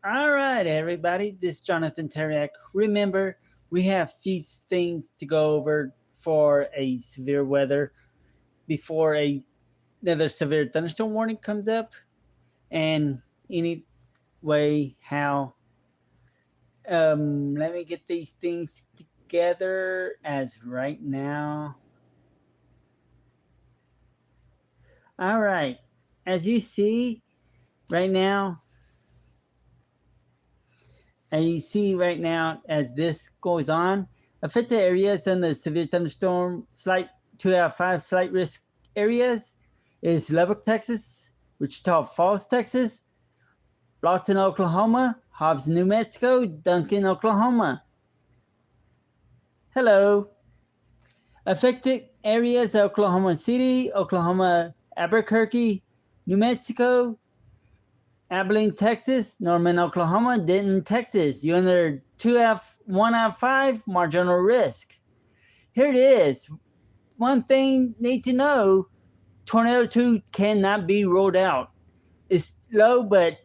All right, everybody. This is Jonathan Teriak. Remember, we have few things to go over for a severe weather before another severe thunderstorm warning comes up, and anyway, how. Let me get these things together as right now. All right, as you see right now, as this goes on, affected areas in the severe thunderstorm slight 2 out of 5 slight risk areas is Lubbock, Texas, Wichita Falls, Texas, Lawton, Oklahoma, Hobbs, New Mexico, Duncan, Oklahoma. Hello. Affected areas: Oklahoma City, Oklahoma, Albuquerque, New Mexico, Abilene, Texas, Norman, Oklahoma, Denton, Texas. You're under 1 out of 5 marginal risk. Here it is. One thing need to know: Tornado 2 cannot be rolled out. It's low, but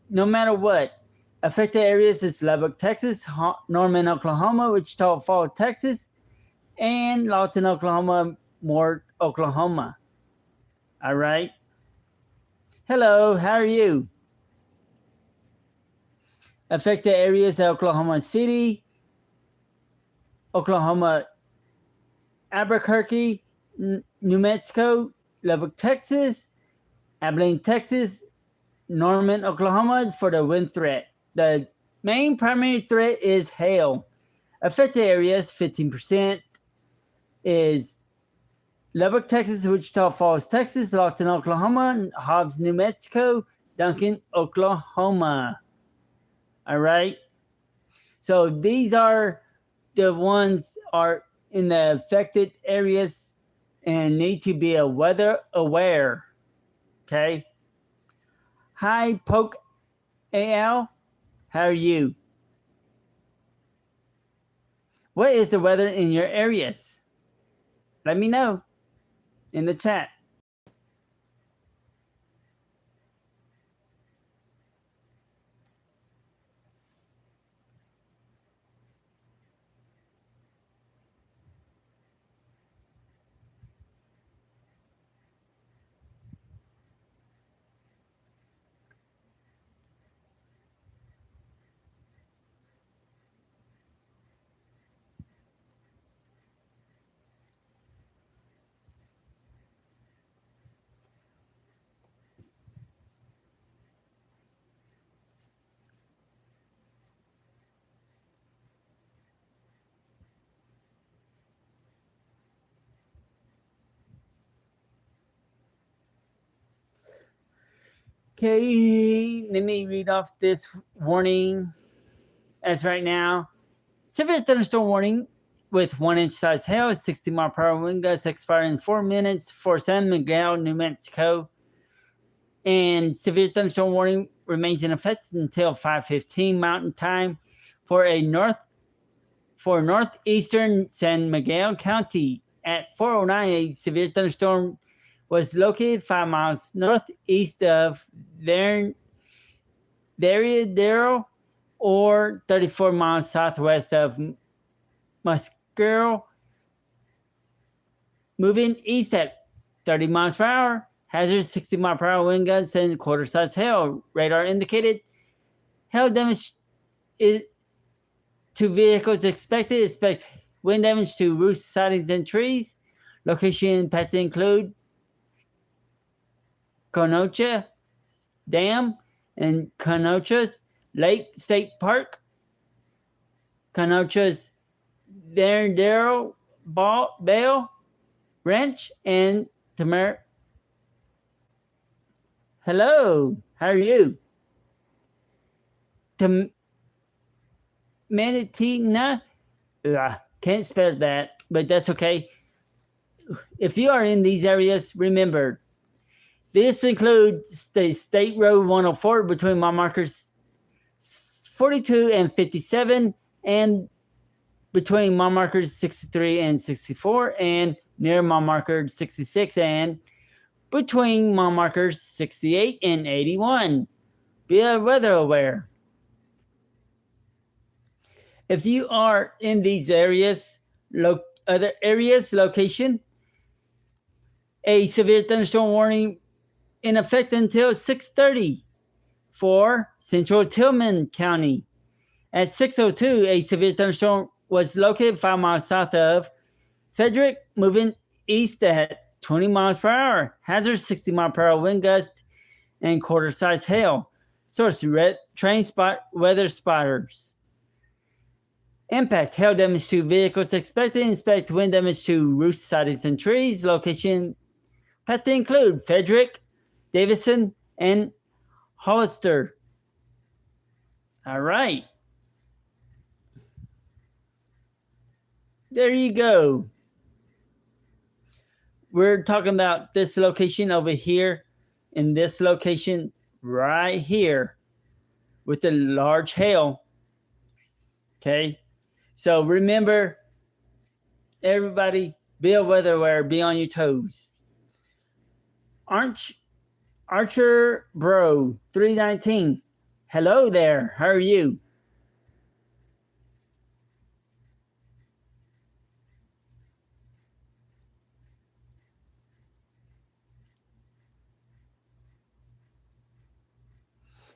no matter what, affected areas is Lubbock, Texas, Norman, Oklahoma, Wichita Falls, Texas, and Lawton, Oklahoma, Moore, Oklahoma. All right. Hello, how are you? Affected areas: Oklahoma City, Oklahoma, Albuquerque, New Mexico, Lubbock, Texas, Abilene, Texas, Norman, Oklahoma for the wind threat. The main primary threat is hail. Affected areas: 15% is Lubbock, Texas, Wichita Falls, Texas, Lawton, Oklahoma, Hobbs, New Mexico, Duncan, Oklahoma. All right. So these are the ones are in the affected areas and need to be weather aware. Okay. Hi, Poke AL. How are you? What is the weather in your areas? Let me know in the chat. Okay, let me read off this warning. As right now, severe thunderstorm warning with 1-inch size hail, 60-mile-per-hour wind gusts expiring in 4 minutes for San Miguel, New Mexico. And severe thunderstorm warning remains in effect until 5:15 Mountain Time for northeastern San Miguel County. At 4:09, a severe thunderstorm was located 5 miles northeast of Darien or 34 miles southwest of Musquero, moving east at 30 miles per hour. Hazardous 60-mile-per-hour wind gusts and quarter-size hail. Radar indicated hail damage to vehicles expected. Expect wind damage to roofs, sidings, and trees. Location impacted include Conocha Dam and Conocha's Lake State Park, Conocha's Darrendale Bale Ranch, and Tamar. Hello, how are you? Manitina, can't spell that, but that's okay. If you are in these areas, remember, this includes the State Road 104 between mile markers 42 and 57, and between mile markers 63 and 64, and near mile marker 66, and between mile markers 68 and 81. Be weather aware. If you are in these areas, other areas location, a severe thunderstorm warning in effect until 6:30 for Central Tillman County. At 6:02, a severe thunderstorm was located 5 miles south of Frederick, moving east at 20 miles per hour. Hazard 60 mile per hour wind gust and quarter-size hail. Source red train spot weather spotters. Impact hail damage to vehicles expected. Inspect wind damage to roofs, sidings, and trees. Location path to include Frederick, Davison, and Hollister. All right. There you go. We're talking about this location over here and this location right here with the large hail. Okay. So remember, everybody, be a weather aware, be on your toes. Archer Bro 319. Hello there. How are you?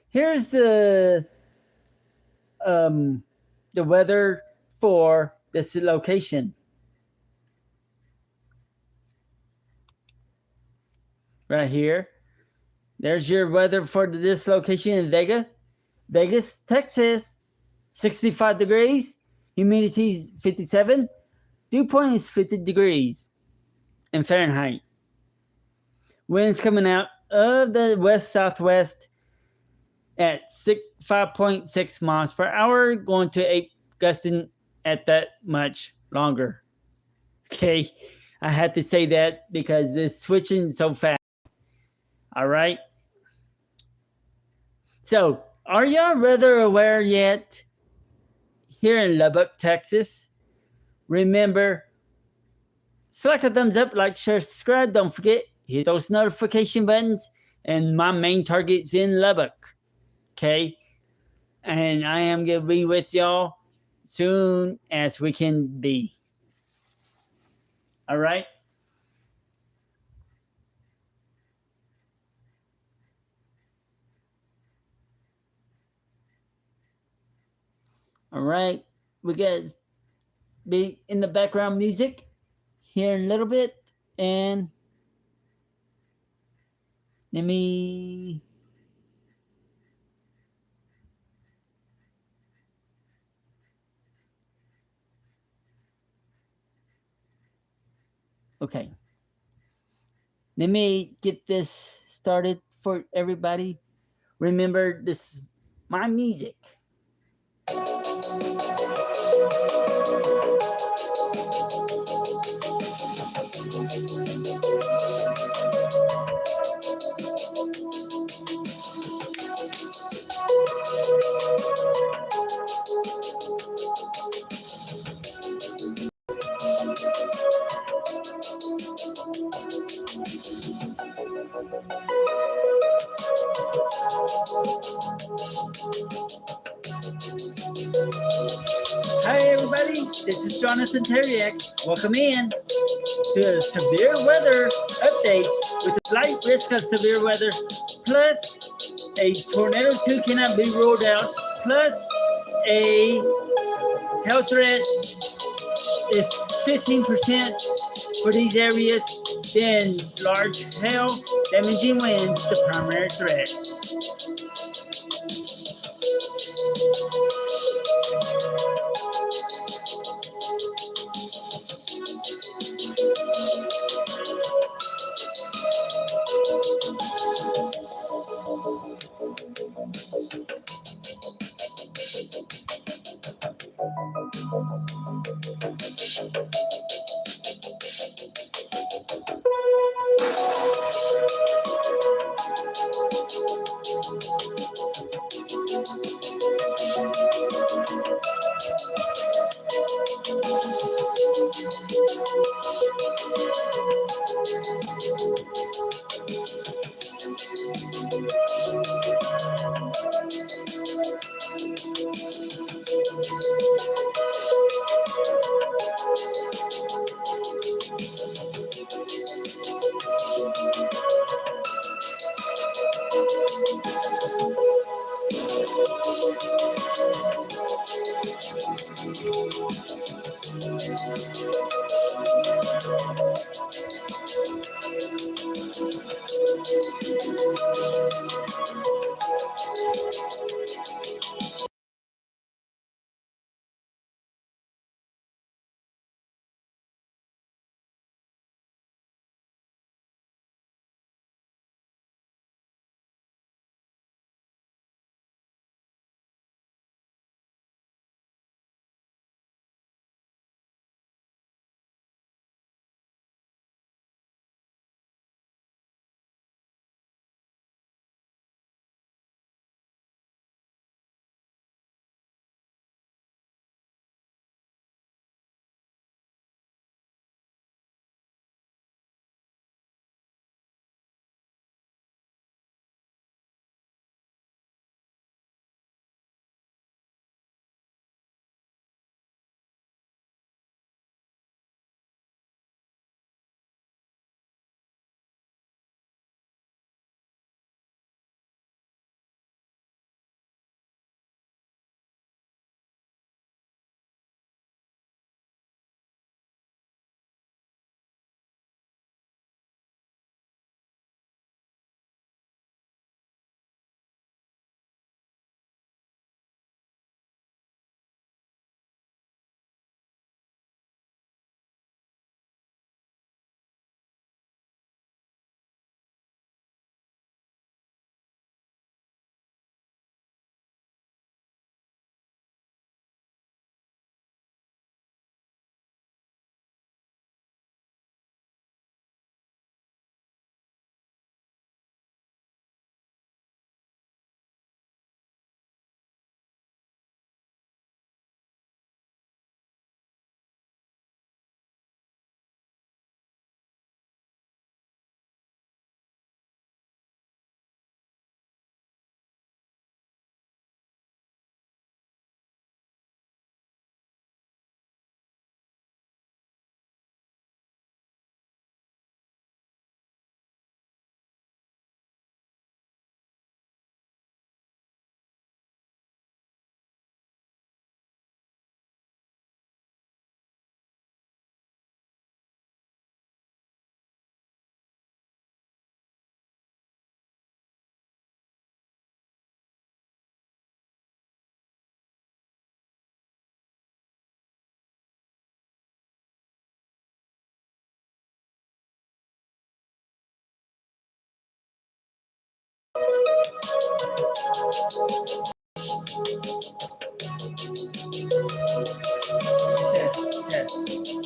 Here's the weather for this location. Right here. There's your weather for this location in Vegas, Texas. 65 degrees. Humidity is 57. Dew point is 50 degrees in Fahrenheit. Winds coming out of the west-southwest at 5.6 miles per hour, going to 8, gusting at that much longer. Okay, I had to say that because it's switching so fast. All right. So, are y'all weather aware yet? Here in Lubbock, Texas, remember, select a thumbs up, like, share, subscribe. Don't forget, hit those notification buttons. And my main target's in Lubbock. Okay? And I am going to be with y'all soon as we can be. All right? All right. We got be in the background music here in a little bit. And let me... Okay. Let me get this started for everybody. Remember, this is my music. Hi everybody, this is Jonathan Terriak. Welcome in to a severe weather update with a slight risk of severe weather, plus a tornado 2 cannot be ruled out, plus a hail threat is 15% for these areas, then large hail damaging winds the primary threats.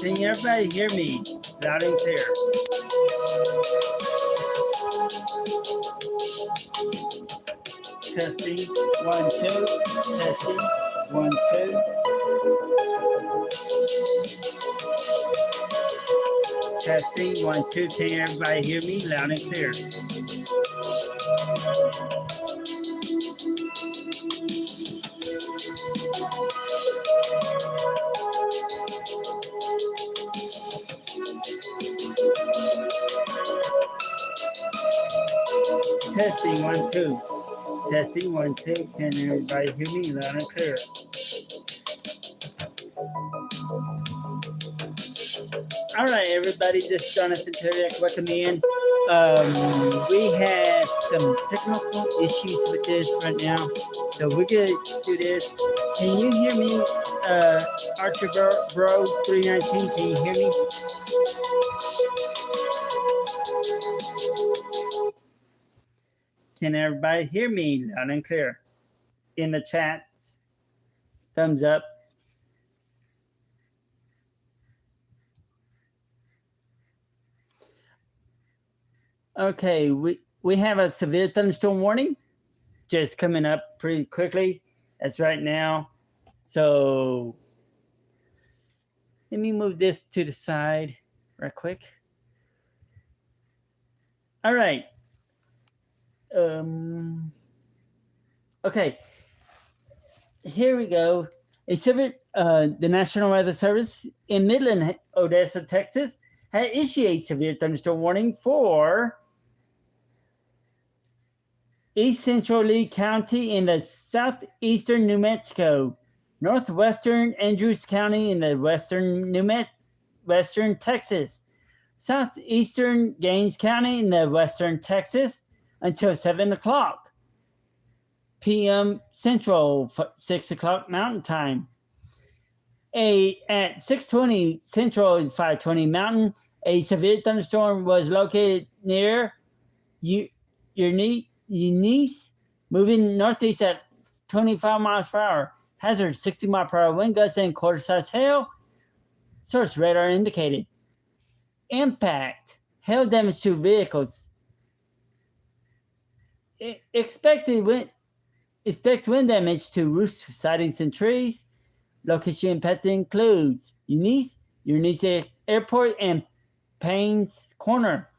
Can everybody hear me loud and clear? Testing, 1, 2. Testing, 1, 2. Testing, 1, 2. Can everybody hear me loud and clear? Testing, 1, 2. Testing, 1, 2. Can everybody hear me loud and clear? All right, everybody, this is Jonathan Terriak. Welcome in. We have some technical issues with this right now, so we're gonna do this. Can you hear me, Archer Bro 319? Can you hear me? Can everybody hear me loud and clear? In the chats, thumbs up. Okay, we have a severe thunderstorm warning just coming up pretty quickly. That's right now. So let me move this to the side right quick. All right. Okay. Here we go. The National Weather Service in Midland, Odessa, Texas, had issued a severe thunderstorm warning for East Central Lee County in the southeastern New Mexico, northwestern Andrews County in the western Texas, southeastern Gaines County in the western Texas until 7 o'clock p.m. Central, 6 o'clock Mountain Time. At 6:20 Central and 5:20 Mountain, a severe thunderstorm was located near Eunice, moving northeast at 25 miles per hour. Hazard 60 mile per hour wind gusts and quarter-size hail. Source radar indicated. Impact. Hail damage to vehicles. Expect wind damage to roof sidings and trees. Location impacted includes Eunice Airport, and Payne's Corner.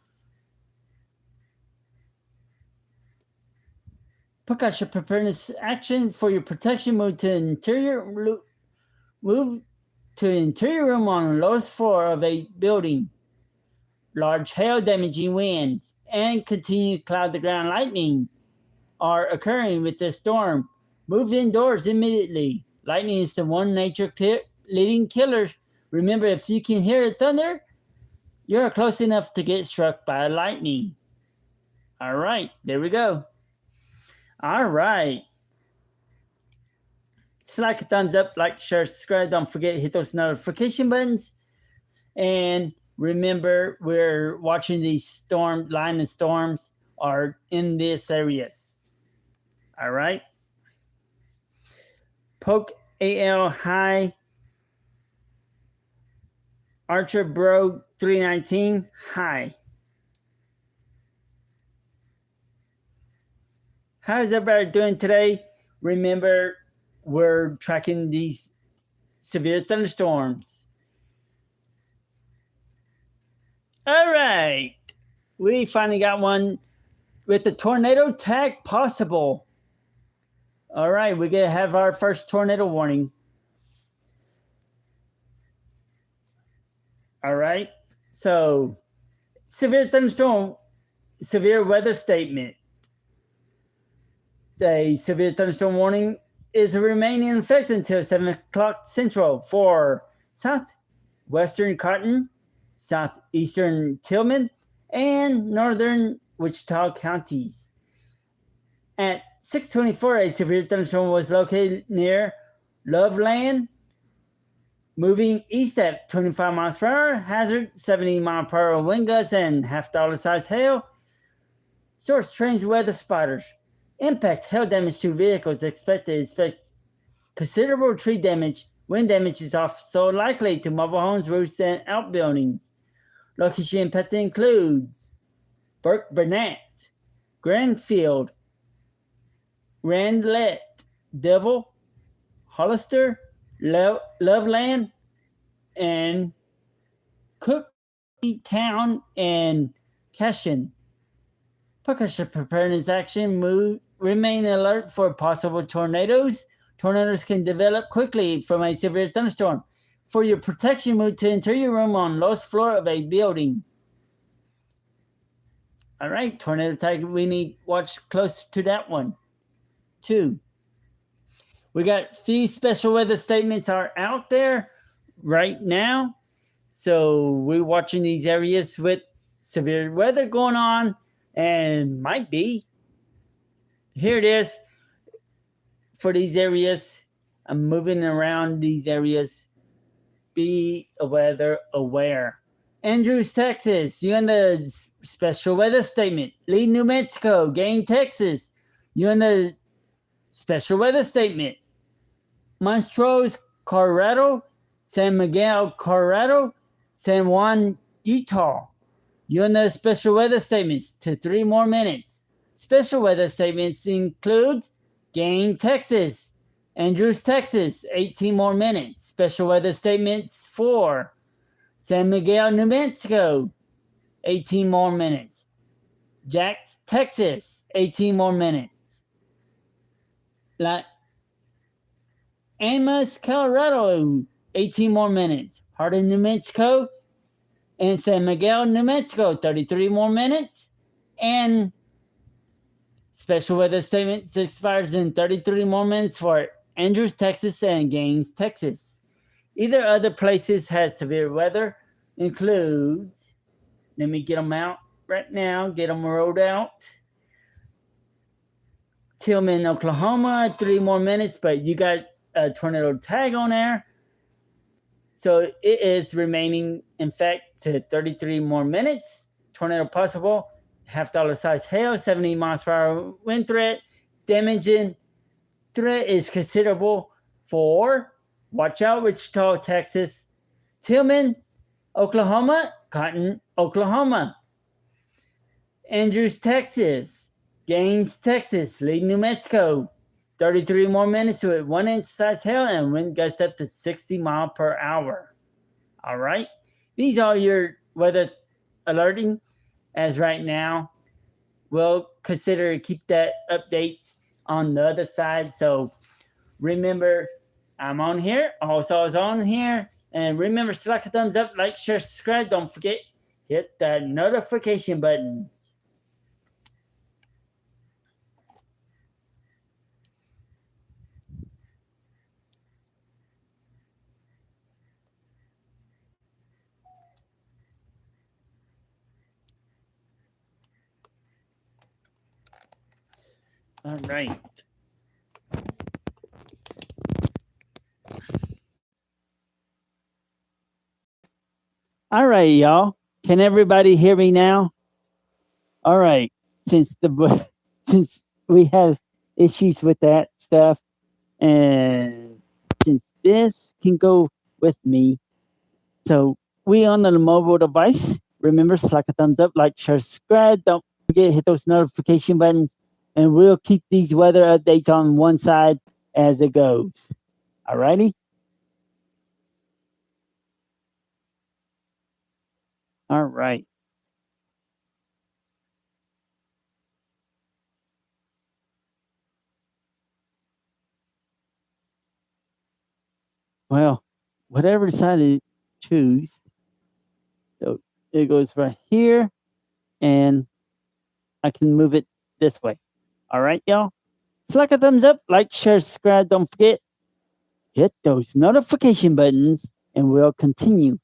Precaution preparedness action for your protection. Move to an interior room on the lowest floor of a building. Large hail damaging winds and continued cloud-to-ground lightning are occurring with this storm. Move indoors immediately. Lightning is the one nature leading killers. Remember, if you can hear it thunder, you're close enough to get struck by lightning. All right, there we go. All right. Like a thumbs up, like, share, subscribe. Don't forget to hit those notification buttons. And remember, we're watching these line of storms are in these areas. All right. Poke AL High. Archer Bro 319 High. How is everybody doing today? Remember, we're tracking these severe thunderstorms. All right. We finally got one with the tornado tag possible. All right, we're going to have our first tornado warning. All right. So, severe thunderstorm, severe weather statement. The severe thunderstorm warning is remaining in effect until 7 o'clock Central for southwestern Cotton, southeastern Tillman, and northern Wichita counties. At 6:24, a severe thunderstorm was located near Loveland, moving east at 25 miles per hour, hazard 70 mile per hour wind gusts and $half size hail. Source trains weather spotters. Impact hail damage to vehicles expected. Expect considerable tree damage Wind damage is also likely to mobile homes, roofs, and outbuildings. Location pet includes Burke Burnett, Granfield, Randlet, Devil, Hollister, Loveland, and Cooktown and Cashin. Precursor preparedness action remain alert for possible tornadoes. Tornadoes can develop quickly from a severe thunderstorm. For your protection, move to enter your room on lowest floor of a building. All right, tornado type, we need watch close to that one. 2. We got few special weather statements are out there right now. So we're watching these areas with severe weather going on, and might be. Here it is for these areas. I'm moving around these areas. Be weather aware. Andrews, Texas, you in the special weather statement. Lee, New Mexico, Gain, Texas, you in the special weather statement. Montrose, Colorado, San Miguel, Colorado, San Juan, Utah. You in the special weather statements to 3 more minutes. Special weather statements include Gain, Texas, Andrews, Texas, 18 more minutes. Special weather statements for San Miguel, New Mexico, 18 more minutes. Jack, Texas, 18 more minutes. Amos, Colorado, 18 more minutes. Hardin, New Mexico, and San Miguel, New Mexico, 33 more minutes. And special weather statement expires in 33 more minutes for Andrews, Texas, and Gaines, Texas. Either other places has severe weather includes, let me get them out right now, get them rolled out. Tillman, Oklahoma, 3 more minutes, but you got a tornado tag on there. So it is remaining, in fact, to 33 more minutes. Tornado possible. $half size hail, 70 miles per hour wind threat. Damaging threat is considerable for, watch out, Wichita, Texas, Tillman, Oklahoma, Cotton, Oklahoma, Andrews, Texas, Gaines, Texas, Lee, New Mexico. 33 more minutes with 1 inch size hail and wind gusts up to 60 miles per hour. All right. These are your weather alerting as right now. We'll consider to keep that updates on the other side. So remember, I'm on here. Also, I was on here. And remember, select a thumbs up, like, share, subscribe. Don't forget, hit the notification buttons. All right. All right, y'all. Can everybody hear me now? All right. Since we have issues with that stuff, and since this can go with me, so we on the mobile device. Remember, select a thumbs up, like, share, subscribe. Don't forget hit those notification buttons, and we'll keep these weather updates on one side as it goes. All righty. All right. Well, whatever side you choose, so it goes right here, and I can move it this way. All right, y'all. Select a thumbs up, like, share, subscribe. Don't forget, hit those notification buttons, and we'll continue.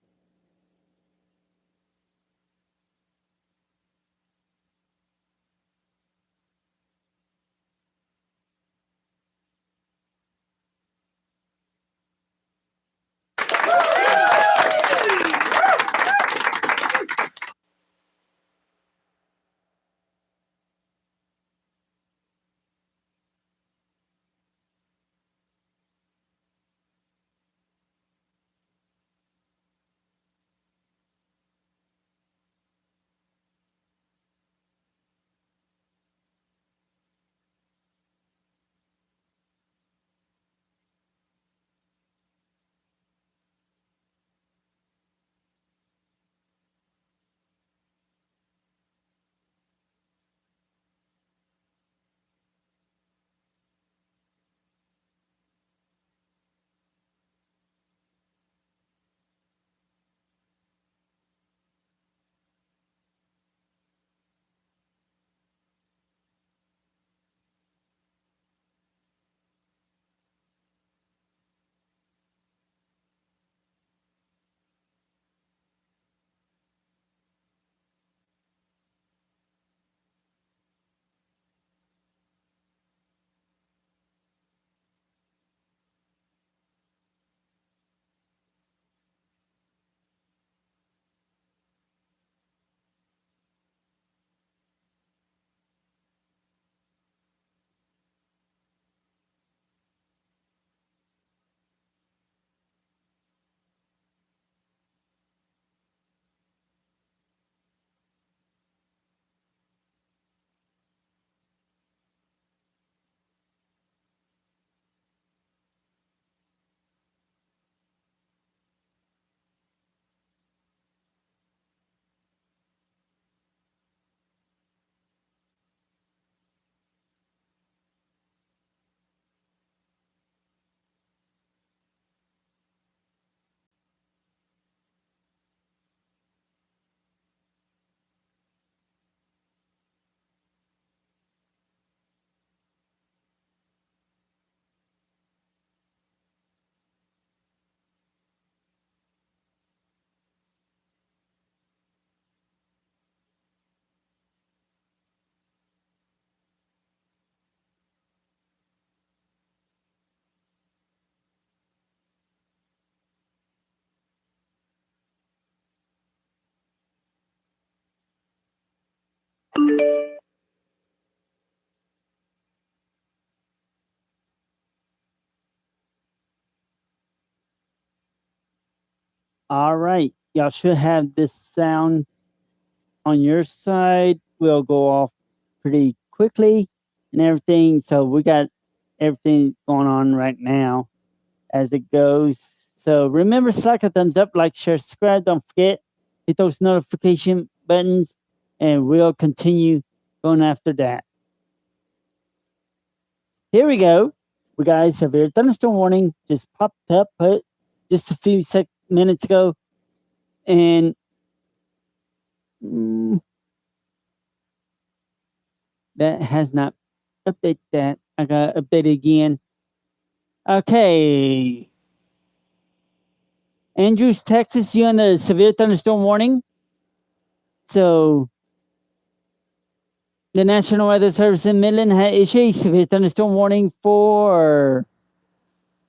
All right. Y'all should have this sound on your side. We'll go off pretty quickly and everything. So we got everything going on right now as it goes. So remember, slap a thumbs up, like, share, subscribe. Don't forget, hit those notification buttons, and we'll continue going after that. Here we go. We got a severe thunderstorm warning just popped up just a few minutes ago. And that has not updated that. I got to update it again. Okay. Andrews, Texas, you under severe thunderstorm warning. So the National Weather Service in Midland had issued a severe thunderstorm warning for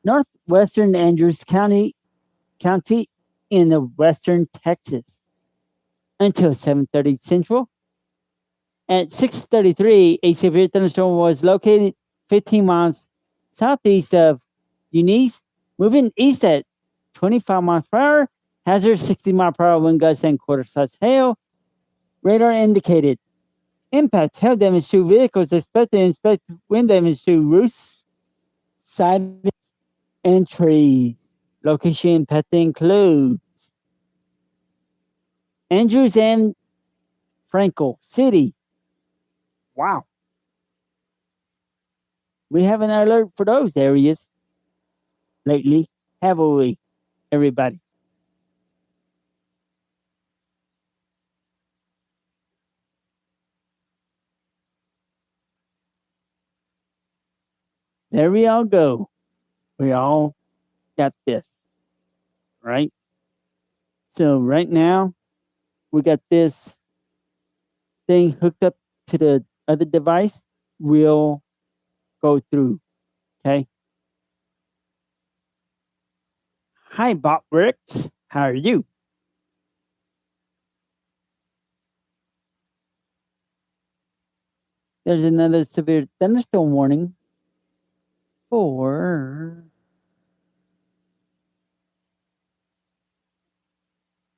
northwestern Andrews County in the western Texas until 7:30 Central. At 6:33, a severe thunderstorm was located 15 miles southeast of Eunice, moving east at 25 miles per hour. Hazard 60-mile-per-hour wind gusts and quarter-size hail. Radar indicated impact hail damage to vehicles expected wind damage to roofs, sidings, and trees. Location impact includes Andrews and Frankel City. Wow. We have an alert for those areas lately, haven't we, everybody? There we all go. We all got this, right? So right now, we got this thing hooked up to the other device. We'll go through, okay? Hi, Bob Ricks. How are you? There's another severe thunderstorm warning for...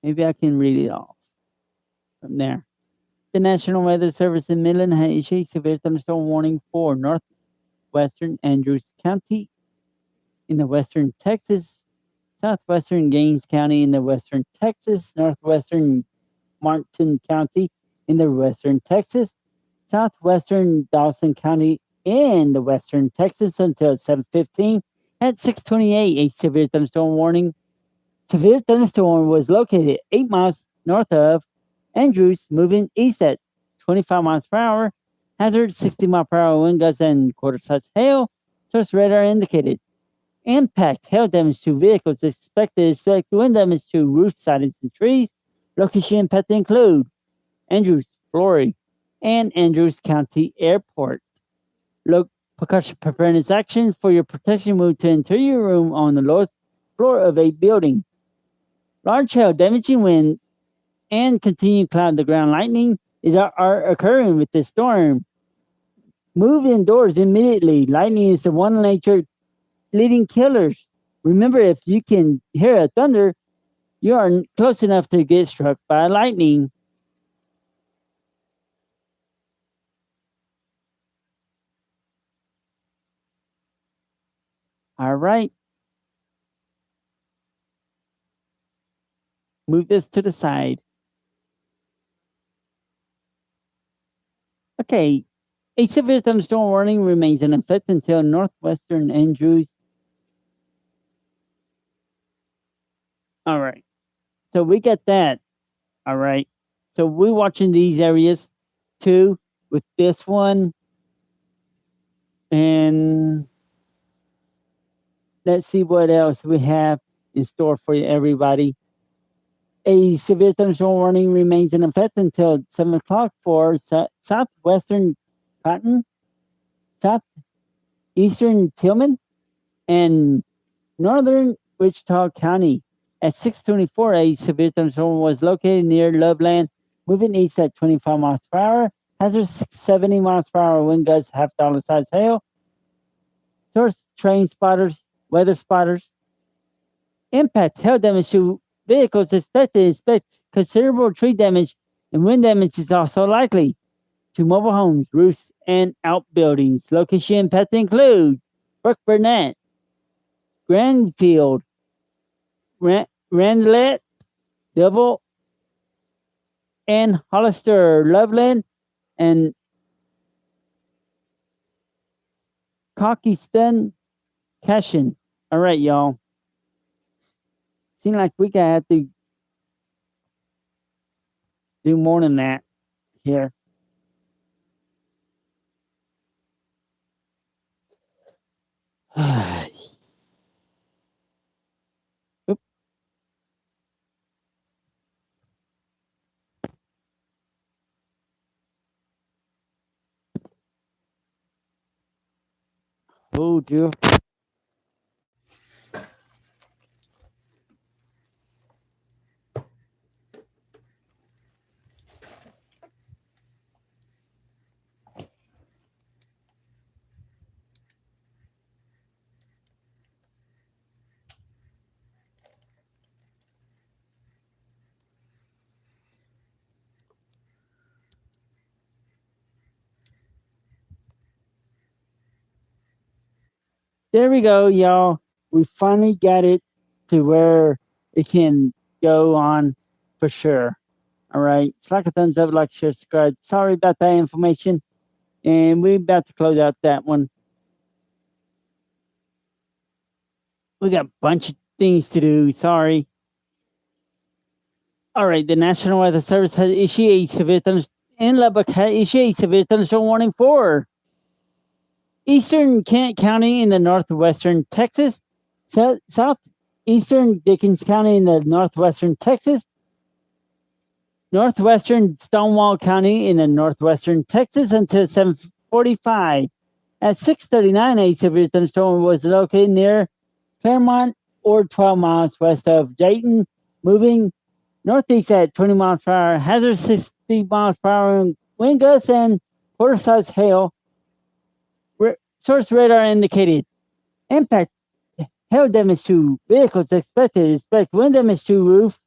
Maybe I can read it off from there. The National Weather Service in Midland has issued a severe thunderstorm warning for northwestern Andrews County in the western Texas, southwestern Gaines County in the western Texas, northwestern Martin County in the western Texas, southwestern Dawson County in the western Texas until 7:15. At 6:28, a severe thunderstorm warning. Severe thunderstorm was located 8 miles north of Andrews, moving east at 25 miles per hour. Hazard 60-mile-per-hour wind gusts and quarter-size hail. Source radar indicated impact hail damage to vehicles expected wind damage to roof sidings and trees. Location impact include Andrews, Florida, and Andrews County Airport. Look, precaution preparedness action for your protection. Move to interior room on the lowest floor of a building. Large hail, damaging wind, and continued cloud to ground lightning are occurring with this storm. Move indoors immediately. Lightning is the one nature leading killers. Remember, if you can hear a thunder, you are close enough to get struck by lightning. All right. Move this to the side. Okay. A severe thunderstorm warning remains in effect until northwestern Andrews. All right. So we got that. All right. So we're watching these areas too with this one. And let's see what else we have in store for everybody. A severe thunderstorm warning remains in effect until 7 o'clock for southwestern Cotton, southeastern Tillman, and northern Wichita County. At 6:24, a severe thunderstorm was located near Loveland, moving east at 25 miles per hour. Hazard 70 miles per hour wind gusts, half dollar size hail. Source train spotters, weather spotters. Impact hail damage to vehicles expected. Expect considerable tree damage and wind damage is also likely to mobile homes, roofs, and outbuildings. Location impact includes Brook Burnett, Grandfield, Randlett, Devil, and Hollister, Loveland, and Cockyston, Cashin. All right, y'all. Seems like we gotta have to do more than that here. Oop. Oh, dear. There we go, y'all. We finally got it to where it can go on for sure. All right. Slap a thumbs up, like, share, subscribe. Sorry about that information. And we're about to close out that one. We got a bunch of things to do. Sorry. All right. The National Weather Service has issued a severe thunderstorm in Lubbock. Has issued a severe thunderstorm warning for eastern Kent County in the northwestern Texas, southeastern Dickens County in the northwestern Texas, northwestern Stonewall County in the northwestern Texas until 7:45. At 6:39, a severe thunderstorm was located near Claremont or 12 miles west of Dayton, moving northeast at 20 miles per hour, hazard 60 miles per hour wind gusts and quarter-size hail. Source radar indicated impact hail damage to vehicles expected. Expect wind damage to roof,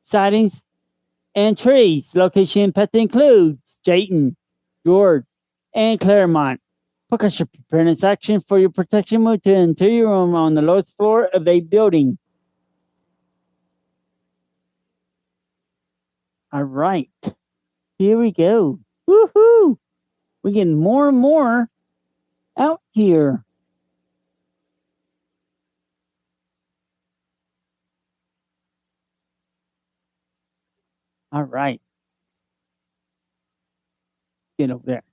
sidings, and trees. Location impact includes Dayton, George, and Claremont. Focus your preparedness action for your protection. Move to an interior room on the lowest floor of a building. All right. Here we go. Woohoo! We're getting more and more out here. All right. Get over there.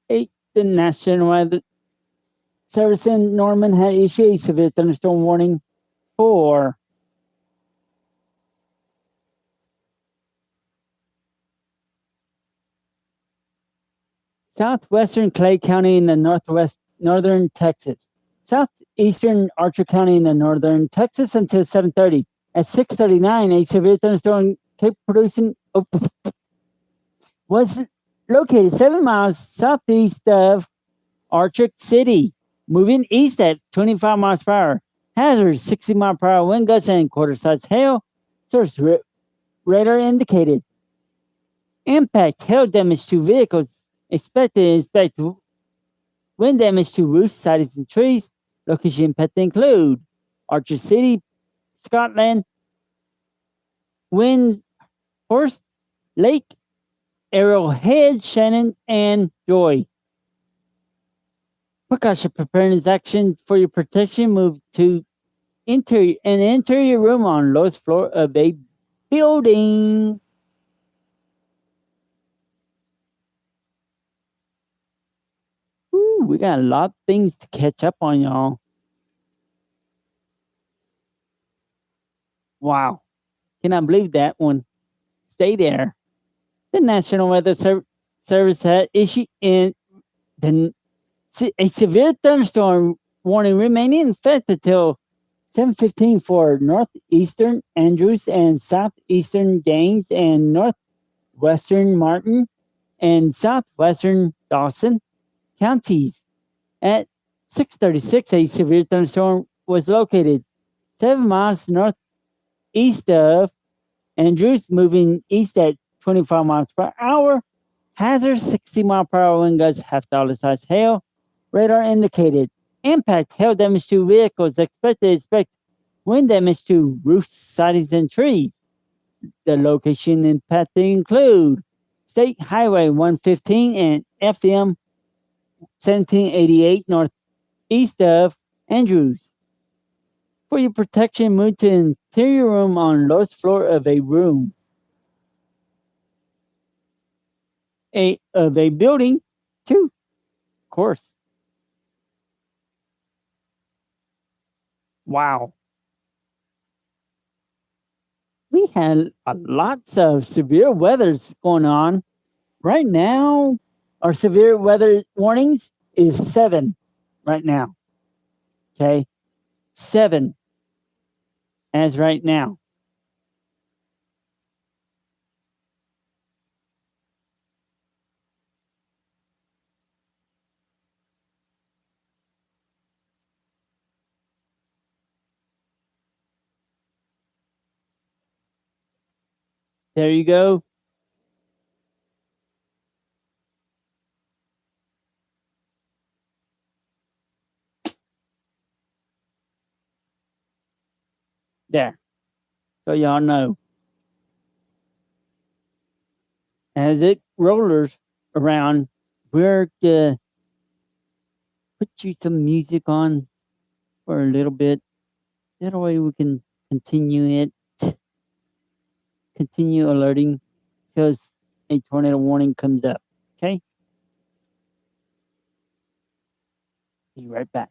Hey, the National Weather Service in Norman had issued a severe thunderstorm warning for southwestern Clay County in the northern Texas, southeastern Archer County in the northern Texas until 7:30. At 6:39, a severe thunderstorm kept producing was located 7 miles southeast of Archer City, moving east at 25 miles per hour. Hazard 60 mile per hour wind gusts and quarter-size hail. Source radar indicated impact hail damage to vehicles. Expect wind damage to roofs, sidings, and trees. Location impact include Archer City, Scotland, Windhorse, Lake, Arrowhead, Shannon, and Joy. Precaution preparedness action for your protection. Move to an interior room on lowest floor of a building. We got a lot of things to catch up on, y'all. Wow. Cannot believe that one. Stay there. The National Weather Service had issued a severe thunderstorm warning remaining in effect until 7:15 for northeastern Andrews and southeastern Gaines and northwestern Martin. and southwestern Dawson counties. At 6:36, a severe thunderstorm was located 7 miles northeast of Andrews, moving east at 25 miles per hour. Hazard 60-mile-per-hour wind gusts have dollar-sized hail. Radar indicated impact hail damage to vehicles. Expect wind damage to roofs, sidings, and trees. The location impacted include State Highway 115 and FM 1788 northeast of Andrews. For your protection, move to interior room on lowest floor of a room. Of a building, too, of course. Wow. We had lots of severe weathers going on. Right now, our severe weather warnings is 7 right now. Okay. 7 as right now. There you go. There. So y'all know. As it rollers around, we're going to put you some music on for a little bit. That way we can continue alerting because a tornado warning comes up. Okay? Be right back.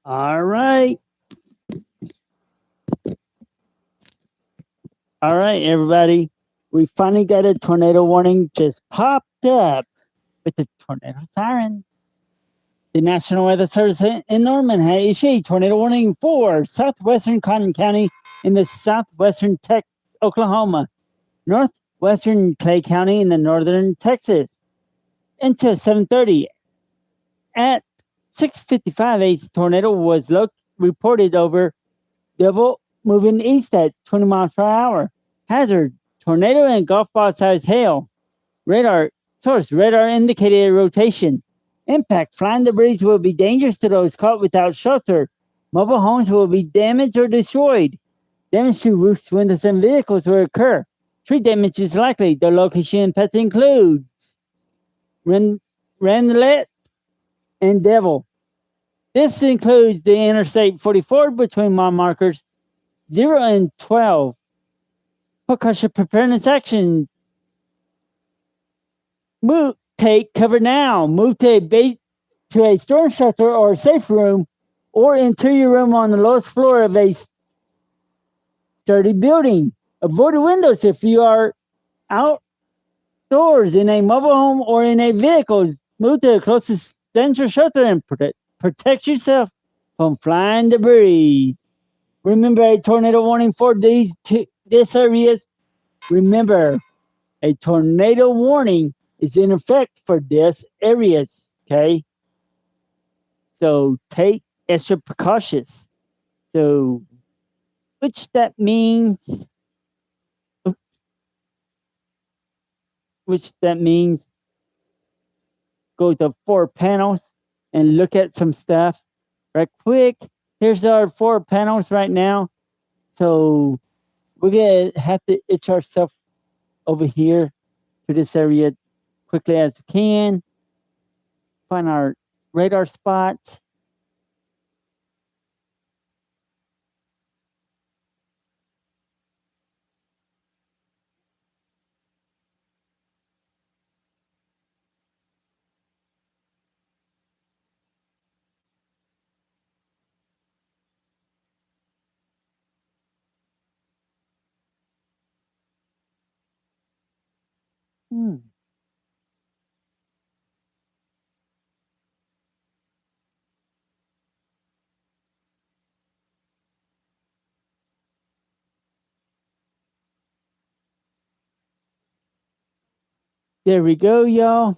All right. All right, everybody. We finally got a tornado warning just popped up with the tornado siren. The National Weather Service in Norman had issued a tornado warning for southwestern Cotton County in the southwestern Oklahoma, northwestern Clay County in the northern Texas. Until 7:30. At 6:55, a tornado was reported over Devil moving east at 20 miles per hour. Hazard, tornado and golf ball sized hail. Radar indicated a rotation. Impact, flying debris will be dangerous to those caught without shelter. Mobile homes will be damaged or destroyed. Damage to roofs, windows, and vehicles will occur. Tree damage is likely. The location impact includes Renlet and Devil. This includes the Interstate 44 between mile markers 0 and 12. Percussion preparedness action. Take cover now. Move to a storm shelter or safe room or interior room on the lowest floor of a sturdy building. Avoid the windows if you are outdoors in a mobile home or in a vehicle. Move to the closest central shelter and protect yourself from flying debris. Remember a tornado warning for this areas. Remember, a tornado warning is in effect for this areas. Okay, so take extra precautions. So, which that means, which that means, go to 4 panels and look at some stuff right quick. Here's our 4 panels right now. So we're gonna have to itch ourselves over here to this area quickly as we can. Find our radar spots. Hmm. There we go, y'all.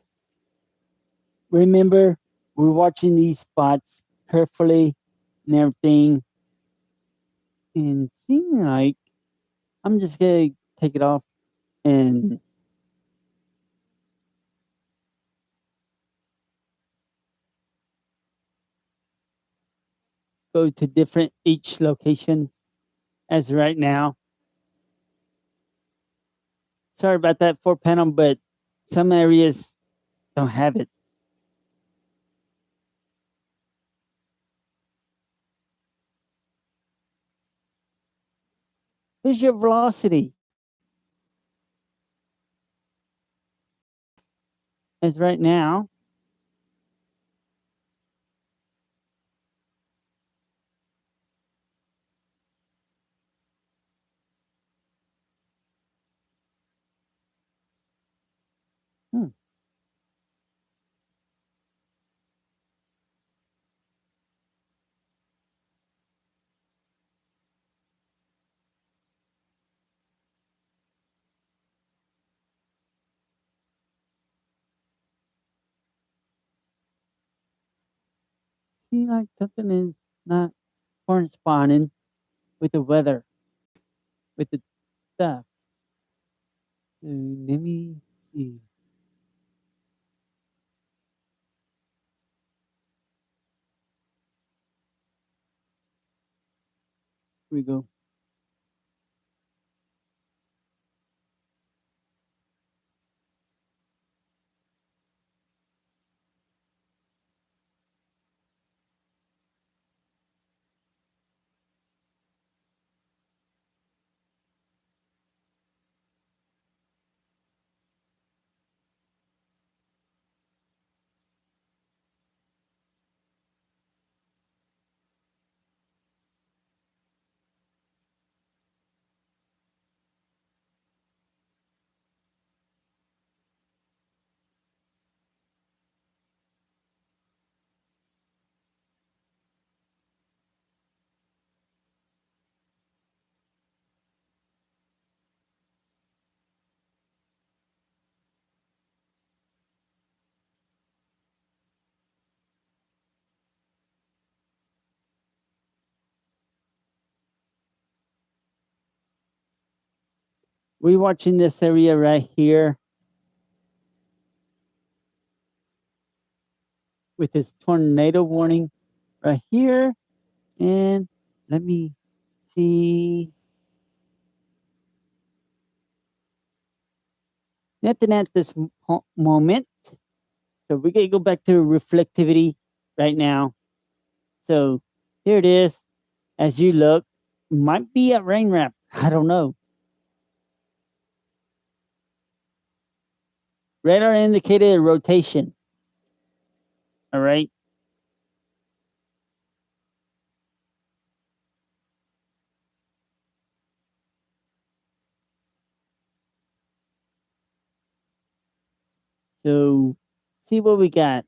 Remember, we're watching these spots carefully and everything. And seem like I'm just gonna take it off and go to different each locations as right now. Sorry about that 4 panel, but some areas don't have it. Here's your velocity. As right now, hmm, seems like something is not corresponding with the weather, with the stuff. So let me see. Here we go. We're watching this area right here with this tornado warning right here. And let me see. Nothing at this moment. So we're going to go back to reflectivity right now. So here it is. As you look, might be a rain wrap. I don't know. Radar indicated rotation. All right. So see what we got.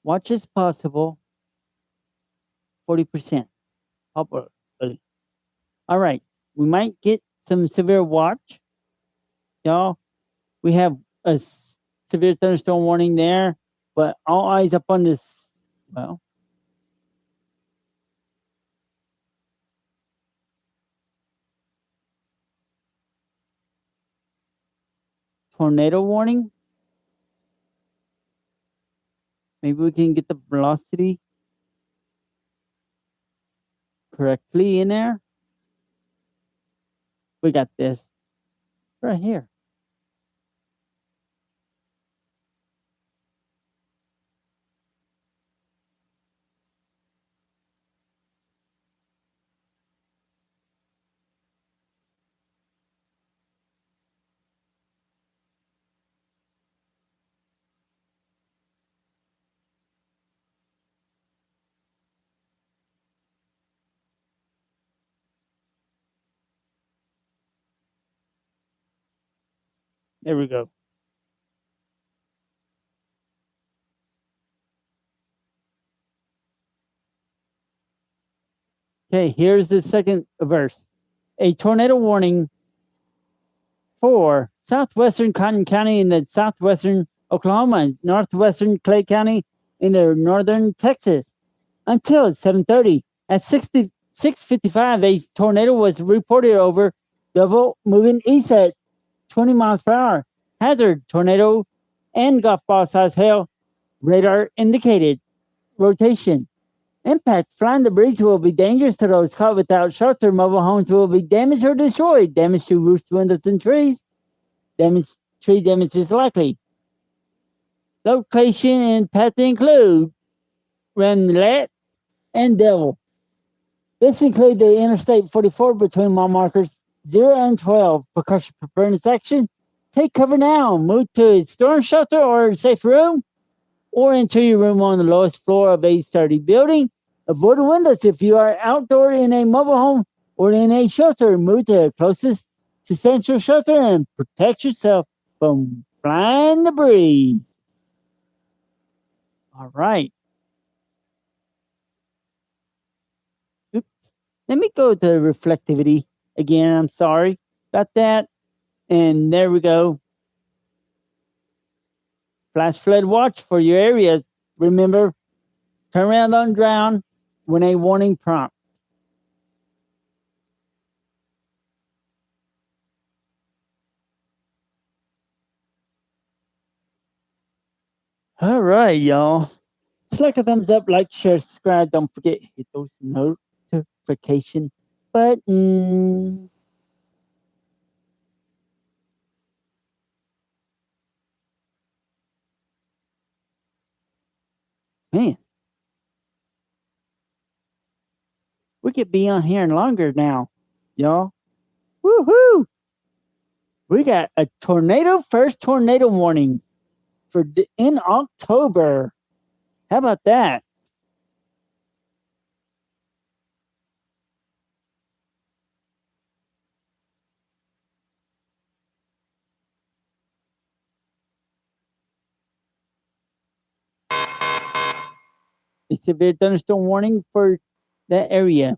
Watch as possible, 40%. Probably. All right. We might get some severe watch. Y'all, we have a severe thunderstorm warning there, but all eyes up on this. Well, tornado warning. Maybe we can get the velocity correctly in there. We got this right here. There we go. Okay, here's the second verse. A tornado warning for southwestern Cotton County in the southwestern Oklahoma and northwestern Clay County in the northern Texas until 7:30. At 6:55, a tornado was reported over Double moving east at 20 miles per hour. Hazard tornado and golf ball size hail. Radar indicated rotation. Impact flying debris will be dangerous to those caught without shelter. Mobile homes will be damaged or destroyed. Damage to roofs, windows, and trees. Tree damage is likely. Location and path include Renlet and Devil. This includes the Interstate 44 between mile markers 0 and 12. Precaution preparedness action. Take cover now. Move to a storm shelter or a safe room, or into your room on the lowest floor of a sturdy building. Avoid the windows if you are outdoor in a mobile home or in a shelter. Move to the closest substantial shelter and protect yourself from flying debris. All right. Oops. Let me go to reflectivity again. I'm sorry about that. And there we go. Flash flood watch for your area. Remember, turn around, don't drown when a warning prompt. All right, y'all. It's like a thumbs up, like, share, subscribe. Don't forget, hit those notification buttons. Man, we could be on here longer now, y'all. Woohoo! We got a first tornado warning in October. How about that? A severe thunderstorm warning for that area.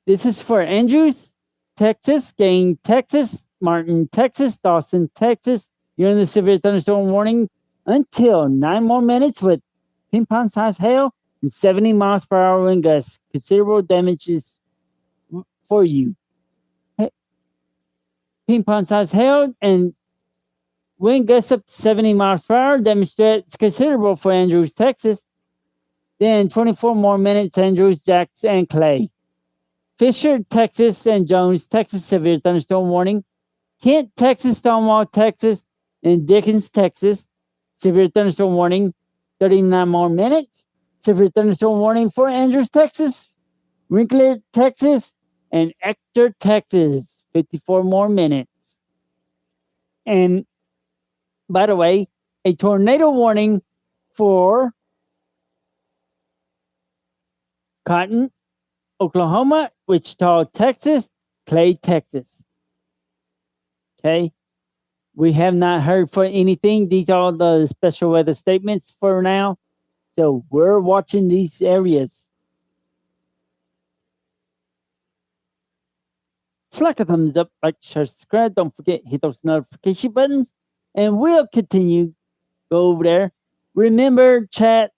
This is for Andrews, Texas, Gain, Texas, Martin, Texas, Dawson, Texas. You're in the severe thunderstorm warning until 9 more minutes with ping pong size hail and 70 miles per hour wind gusts. Considerable damages for you. Ping pong size hail and wind gusts up to 70 miles per hour. Demonstrates considerable for Andrews, Texas. Then 24 more minutes, Andrews, Jackson, and Clay. Fisher, Texas, and Jones, Texas, severe thunderstorm warning. Kent, Texas, Stonewall, Texas, and Dickens, Texas, severe thunderstorm warning. 39 more minutes. Severe thunderstorm warning for Andrews, Texas, Winkler, Texas, and Ector, Texas. 54 more minutes. And by the way, a tornado warning for Cotton, Oklahoma, Wichita, Texas, Clay, Texas. Okay. We have not heard for anything. These are the special weather statements for now. So we're watching these areas. Slack a thumbs up, like, share, subscribe. Don't forget, hit those notification buttons. And we'll continue. Go over there. Remember, chat.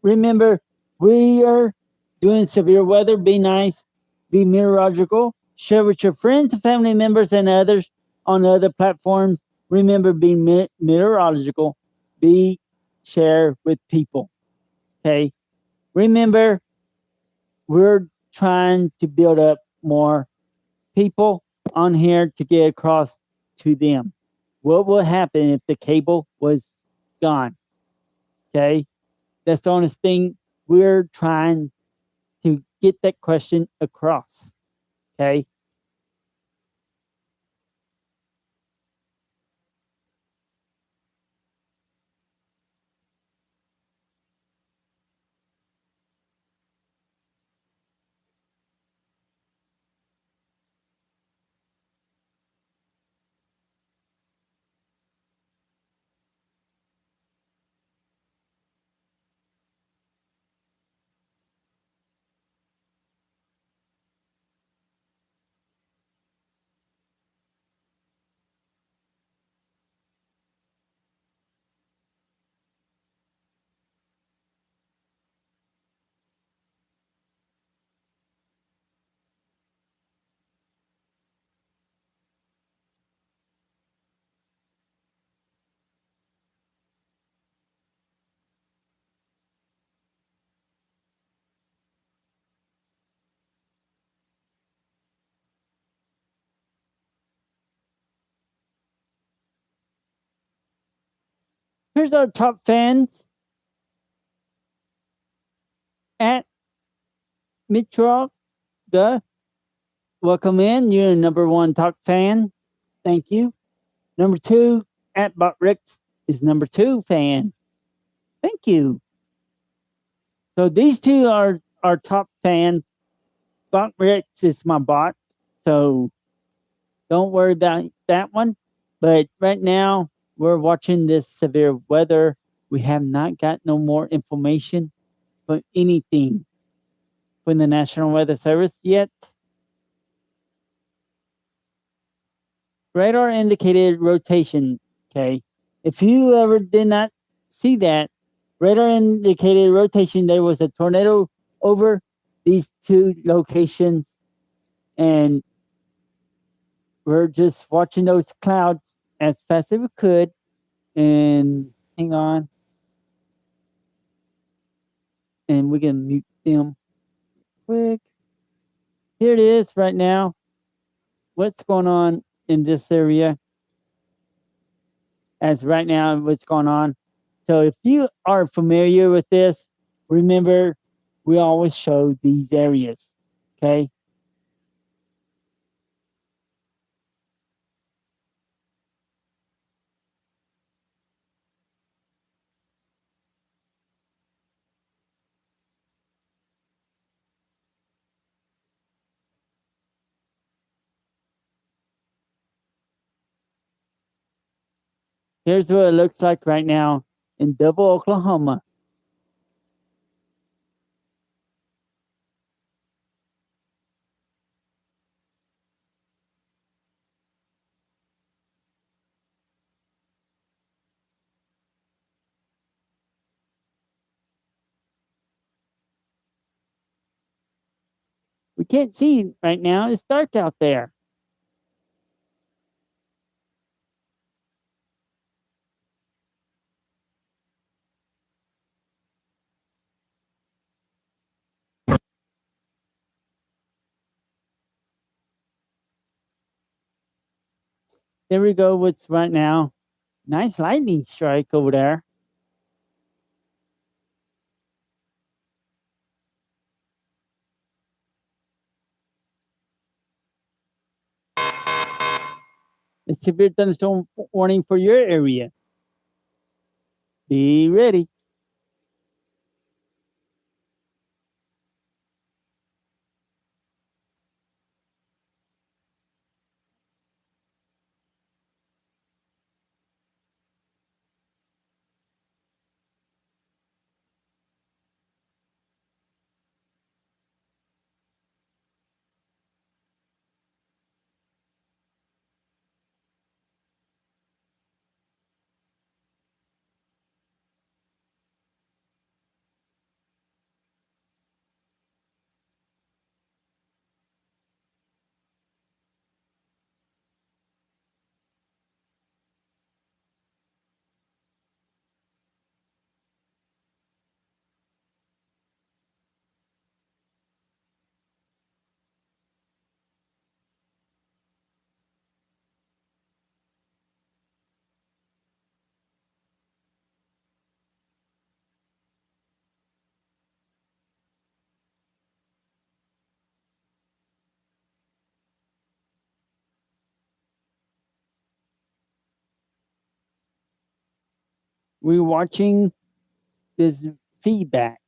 Remember, we are doing severe weather. Be nice. Be meteorological. Share with your friends, family members, and others on other platforms. Remember, be meteorological. Be share with people. Okay. Remember, we're trying to build up more people on here to get across to them. What will happen if the cable was gone? Okay. That's the honest thing. We're trying to get that question across. Okay. Here's our top fans at Mitra. Welcome in. You're number one top fan. Thank you. Number two at Botrix is number two fan. Thank you. So these two are our top fans. Botrix is my bot. So don't worry about that one. But right now, we're watching this severe weather. We have not got no more information for anything from the National Weather Service yet. Radar indicated rotation. Okay. If you ever did not see that, radar indicated rotation, there was a tornado over these two locations. And we're just watching those clouds as fast as we could. And hang on. And we can mute them quick. Here it is right now. What's going on in this area? As right now, what's going on. So if you are familiar with this, remember we always show these areas. Okay. Here's what it looks like right now in Double, Oklahoma. We can't see right now. It's dark out there. There we go. What's right now? Nice lightning strike over there. A severe thunderstorm warning for your area. Be ready. We're watching this feedback.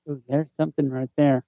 Ooh, there's something right there.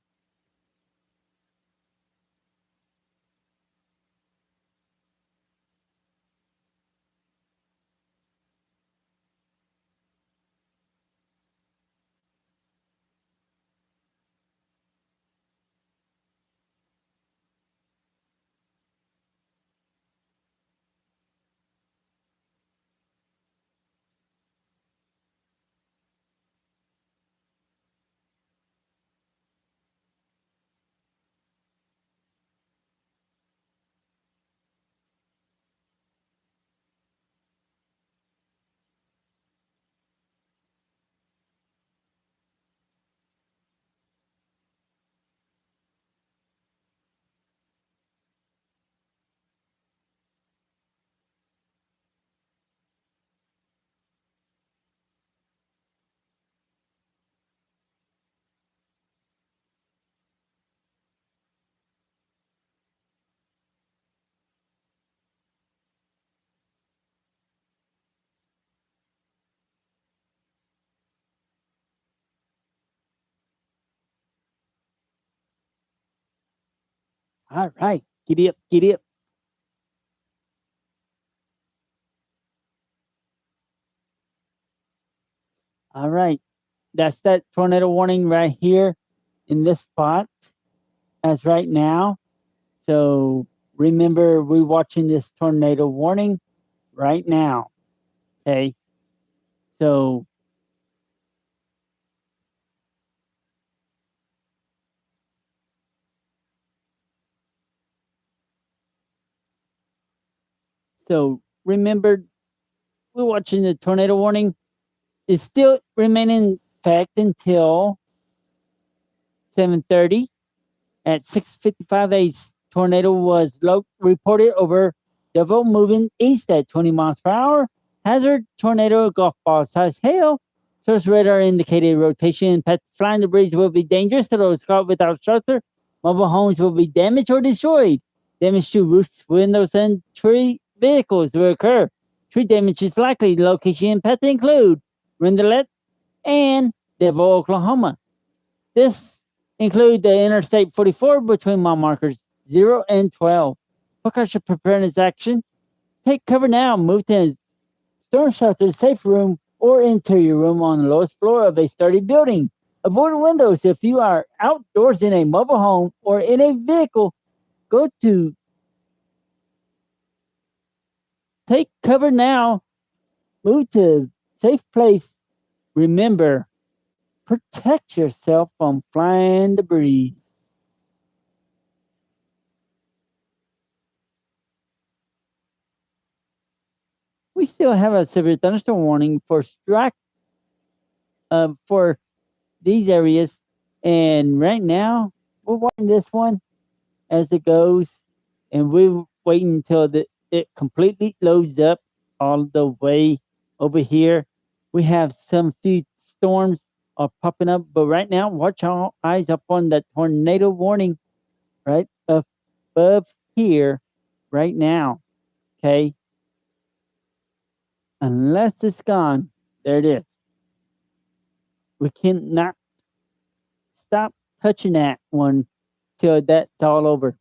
All right, giddy up, giddy up. All right, that's that tornado warning right here in this spot as right now. So remember, we're watching this tornado warning right now. Okay, so remember, we're watching the tornado warning. It's still remaining in effect until 7:30. At 6:55, a tornado was reported over Deville, moving east at 20 miles per hour. Hazard tornado, golf ball size hail. Source radar indicated rotation. Pet flying debris will be dangerous to those caught without shelter. Mobile homes will be damaged or destroyed. Damage to roofs, windows, and tree vehicles will occur. Tree damage is likely. Location and path include Rendelet and Deville, Oklahoma. This include the Interstate 44 between mile markers 0 and 12. Forecast preparedness action. Take cover now. Move to storm shelter, safe room, or interior room on the lowest floor of a sturdy building. Avoid windows if you are outdoors in a mobile home or in a vehicle. Go to take cover now. Move to safe place. Remember, protect yourself from flying debris. We still have a severe thunderstorm warning for strike for these areas. And right now, we're watching this one as it goes, and we're waiting until it completely loads up all the way over here. We have some few storms are popping up, but right now, watch our eyes up on that tornado warning right up above here right now. Okay. Unless it's gone, there it is. We cannot stop touching that one till that's all over.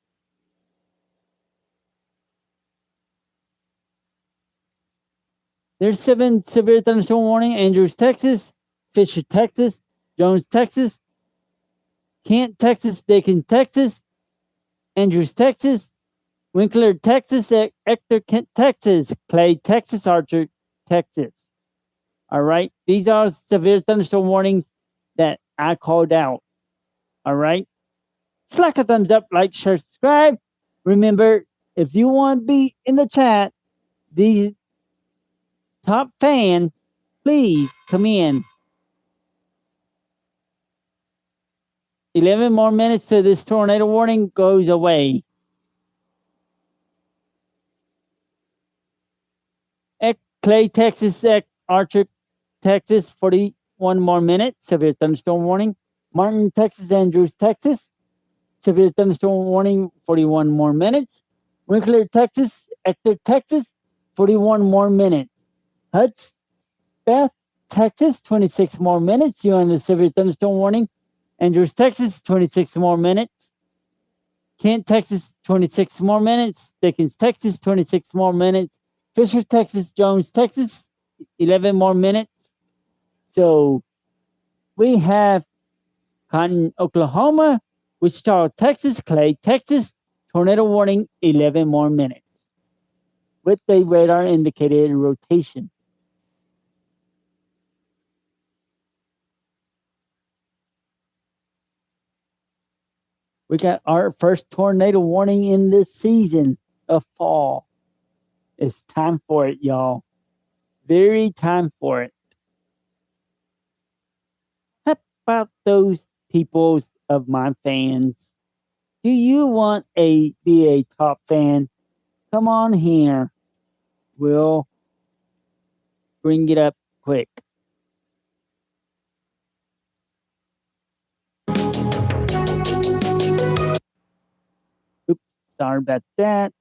There's 7 severe thunderstorm warning: Andrews, Texas; Fisher, Texas; Jones, Texas; Kent, Texas; Dakin, Texas; Andrews, Texas; Winkler, Texas; Ector, Kent, Texas; Clay, Texas; Archer, Texas. All right. These are severe thunderstorm warnings that I called out. All right. Slack a thumbs up, like, share, subscribe. Remember, if you want to be in the chat, These top fans, please come in. 11 more minutes till this tornado warning goes away. Clay, Texas, Archer, Texas, 41 more minutes. Severe thunderstorm warning. Martin, Texas, Andrews, Texas. Severe thunderstorm warning, 41 more minutes. Winkler, Texas, Ector, Texas, 41 more minutes. Hudspeth, Texas, 26 more minutes. You're on the severe thunderstorm warning. Andrews, Texas, 26 more minutes. Kent, Texas, 26 more minutes. Dickens, Texas, 26 more minutes. Fisher, Texas, Jones, Texas, 11 more minutes. So we have Cotton, Oklahoma, Wichita, Texas, Clay, Texas, tornado warning, 11 more minutes with the radar indicated rotation. We got our first tornado warning in this season of fall. It's time for it, y'all. Very time for it. How about those peoples of my fans? Do you want be a top fan? Come on here. We'll bring it up quick. Oops, sorry about that.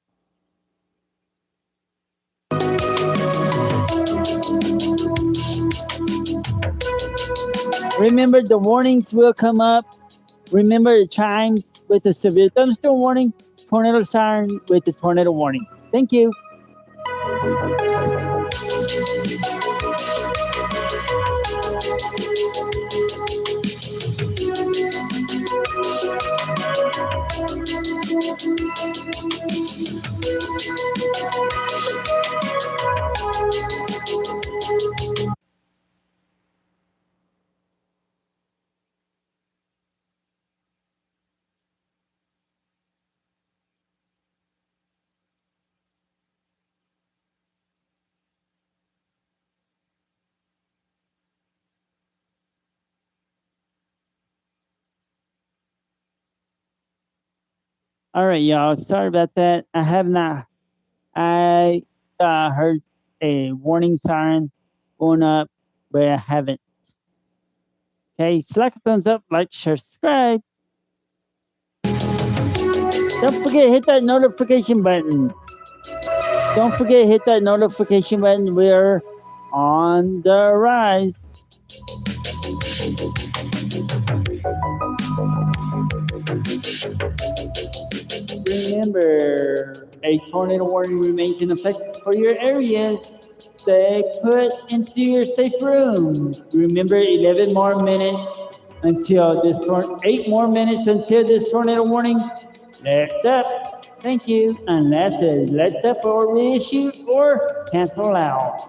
Remember, the warnings will come up. Remember the chimes with the severe thunderstorm warning, tornado siren with the tornado warning. Thank you. All right, y'all. Sorry about that. I have not. I heard a warning siren going up, but I haven't. Okay, slack a thumbs up, like, share, subscribe. Don't forget hit that notification button. Don't forget hit that notification button. We're on the rise. Remember, a tornado warning remains in effect for your area. Stay put into your safe room. Remember, 11 more minutes until this 8 more minutes until this tornado warning. Let's up. Thank you. And that's it. Let's up or reissue or cancel out.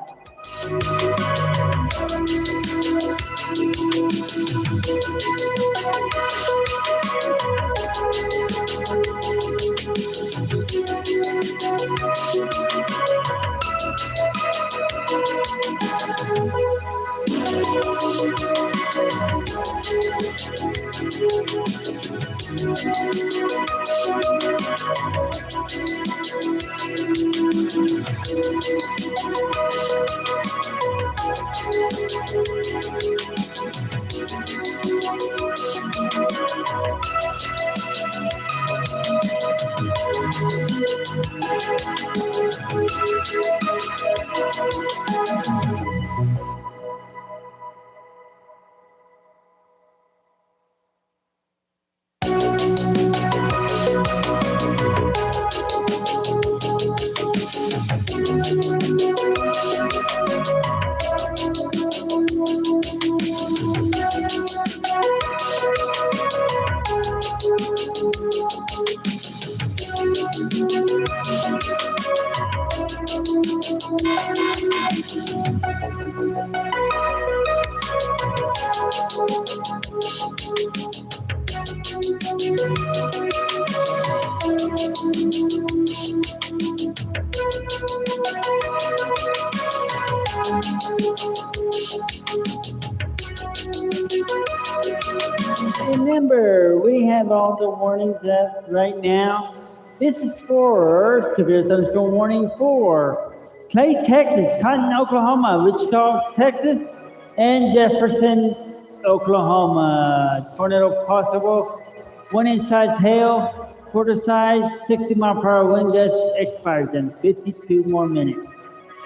Remember, we have all the warnings up right now. This is for severe thunderstorm warning for Clay, Texas, Cotton, Oklahoma, Wichita, Texas, and Jefferson, Oklahoma. Tornado possible. 1 inch size hail, quarter size, 60-mile-per-hour wind gust expires in 52 more minutes.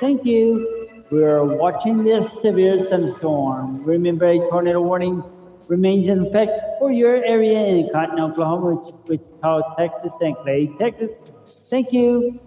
Thank you. We're watching this severe thunderstorm. Remember, a tornado warning remains in effect for your area in Cotton, Oklahoma, Wichita, Texas, and Clay, Texas. Thank you.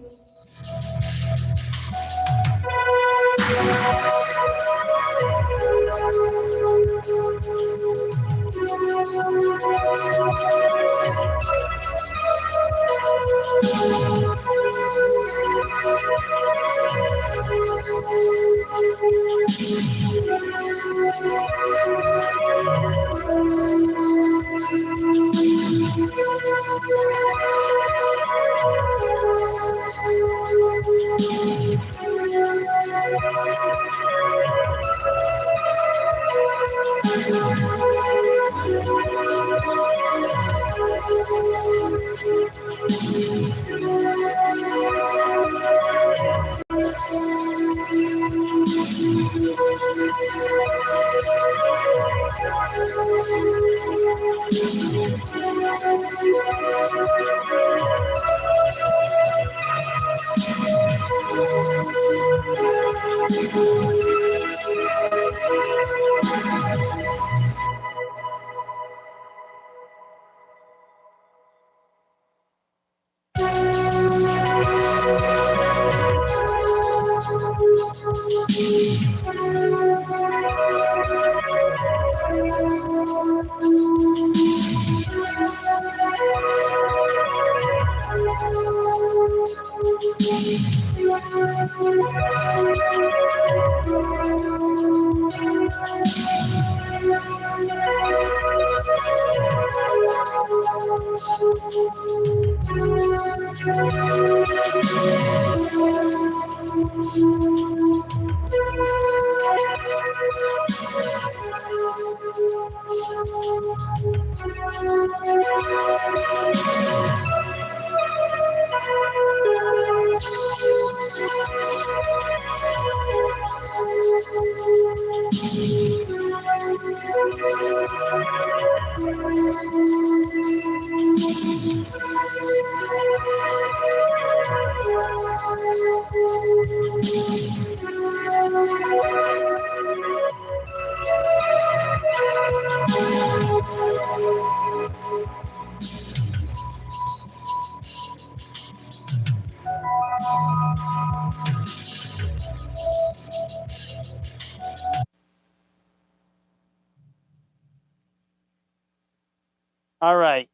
All right.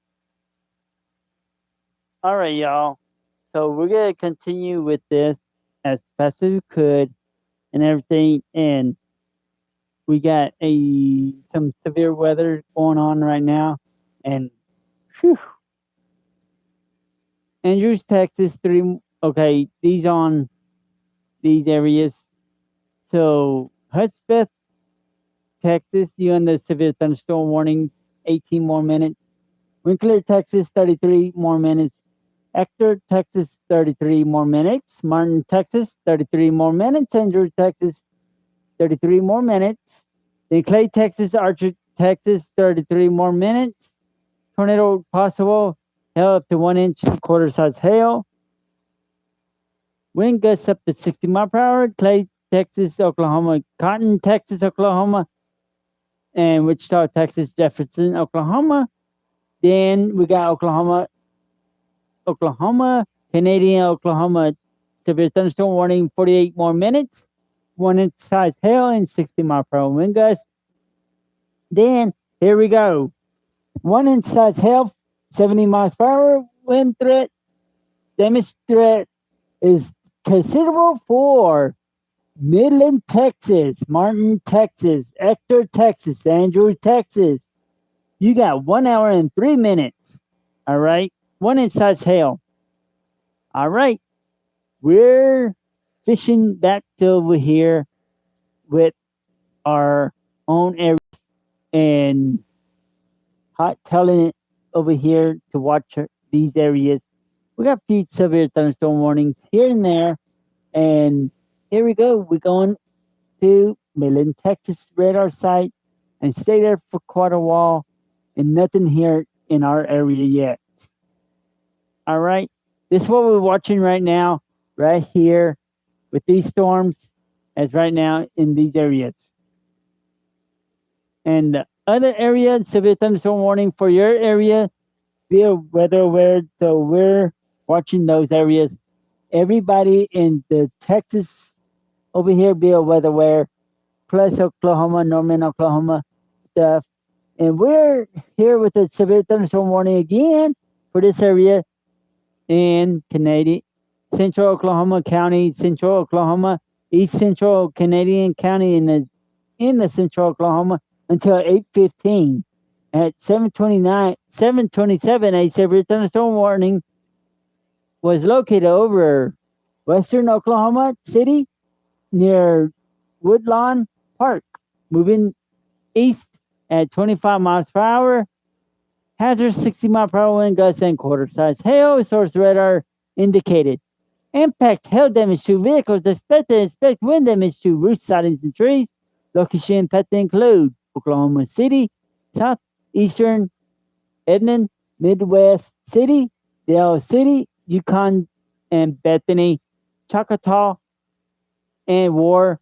All right, y'all. So we're going to continue with this as fast as we could and everything. And we got some severe weather going on right now. And whew, Andrews, Texas, okay, these on these areas. So Hudspeth, Texas, you on the severe thunderstorm warning, 18 more minutes. Winkler, Texas, 33 more minutes. Hector, Texas, 33 more minutes. Martin, Texas, 33 more minutes. Andrew, Texas, 33 more minutes. Then Clay, Texas, Archer, Texas, 33 more minutes. Tornado possible, hail up to 1 inch, quarter size hail. Wind gusts up to 60 mile per hour. Clay, Texas, Oklahoma. Cotton, Texas, Oklahoma. And Wichita, Texas, Jefferson, Oklahoma. Then we got Oklahoma, Canadian, Oklahoma, severe thunderstorm warning, 48 more minutes, 1 inch size hail and 60 mile per hour wind gust. Then here we go. 1 inch size hail, 70 miles per hour wind threat. Damage threat is considerable for Midland, Texas, Martin, Texas, Hector, Texas, Andrew, Texas. You got 1 hour and 3 minutes. All right. 1 inch size hail. All right. We're fishing back to over here with our own areas and hot telling it over here to watch these areas. We got a few severe thunderstorm warnings here and there. And here we go. We're going to Midland, Texas radar site and stay there for quite a while. And nothing here in our area yet. All right. This is what we're watching right now, right here with these storms as right now in these areas. And the other area, severe thunderstorm warning for your area, be a weather aware. So we're watching those areas. Everybody in the Texas over here, be a weather aware, plus Oklahoma, Norman, Oklahoma stuff. And we're here with a severe thunderstorm warning again for this area in Canadian, Central Oklahoma County, Central Oklahoma, East Central Canadian County in the Central Oklahoma until 8:15. At 7:27, a severe thunderstorm warning was located over western Oklahoma City near Woodlawn Park, moving east at 25 miles per hour. Hazard 60 mile per hour wind gusts and quarter size hail. Source radar indicated. Impact hail damage to vehicles expected. Expect wind damage to roof sidings and trees. Location impacted include Oklahoma City, Southeastern Edmond, Midwest City, Dale City, Yukon and Bethany, Choctaw and War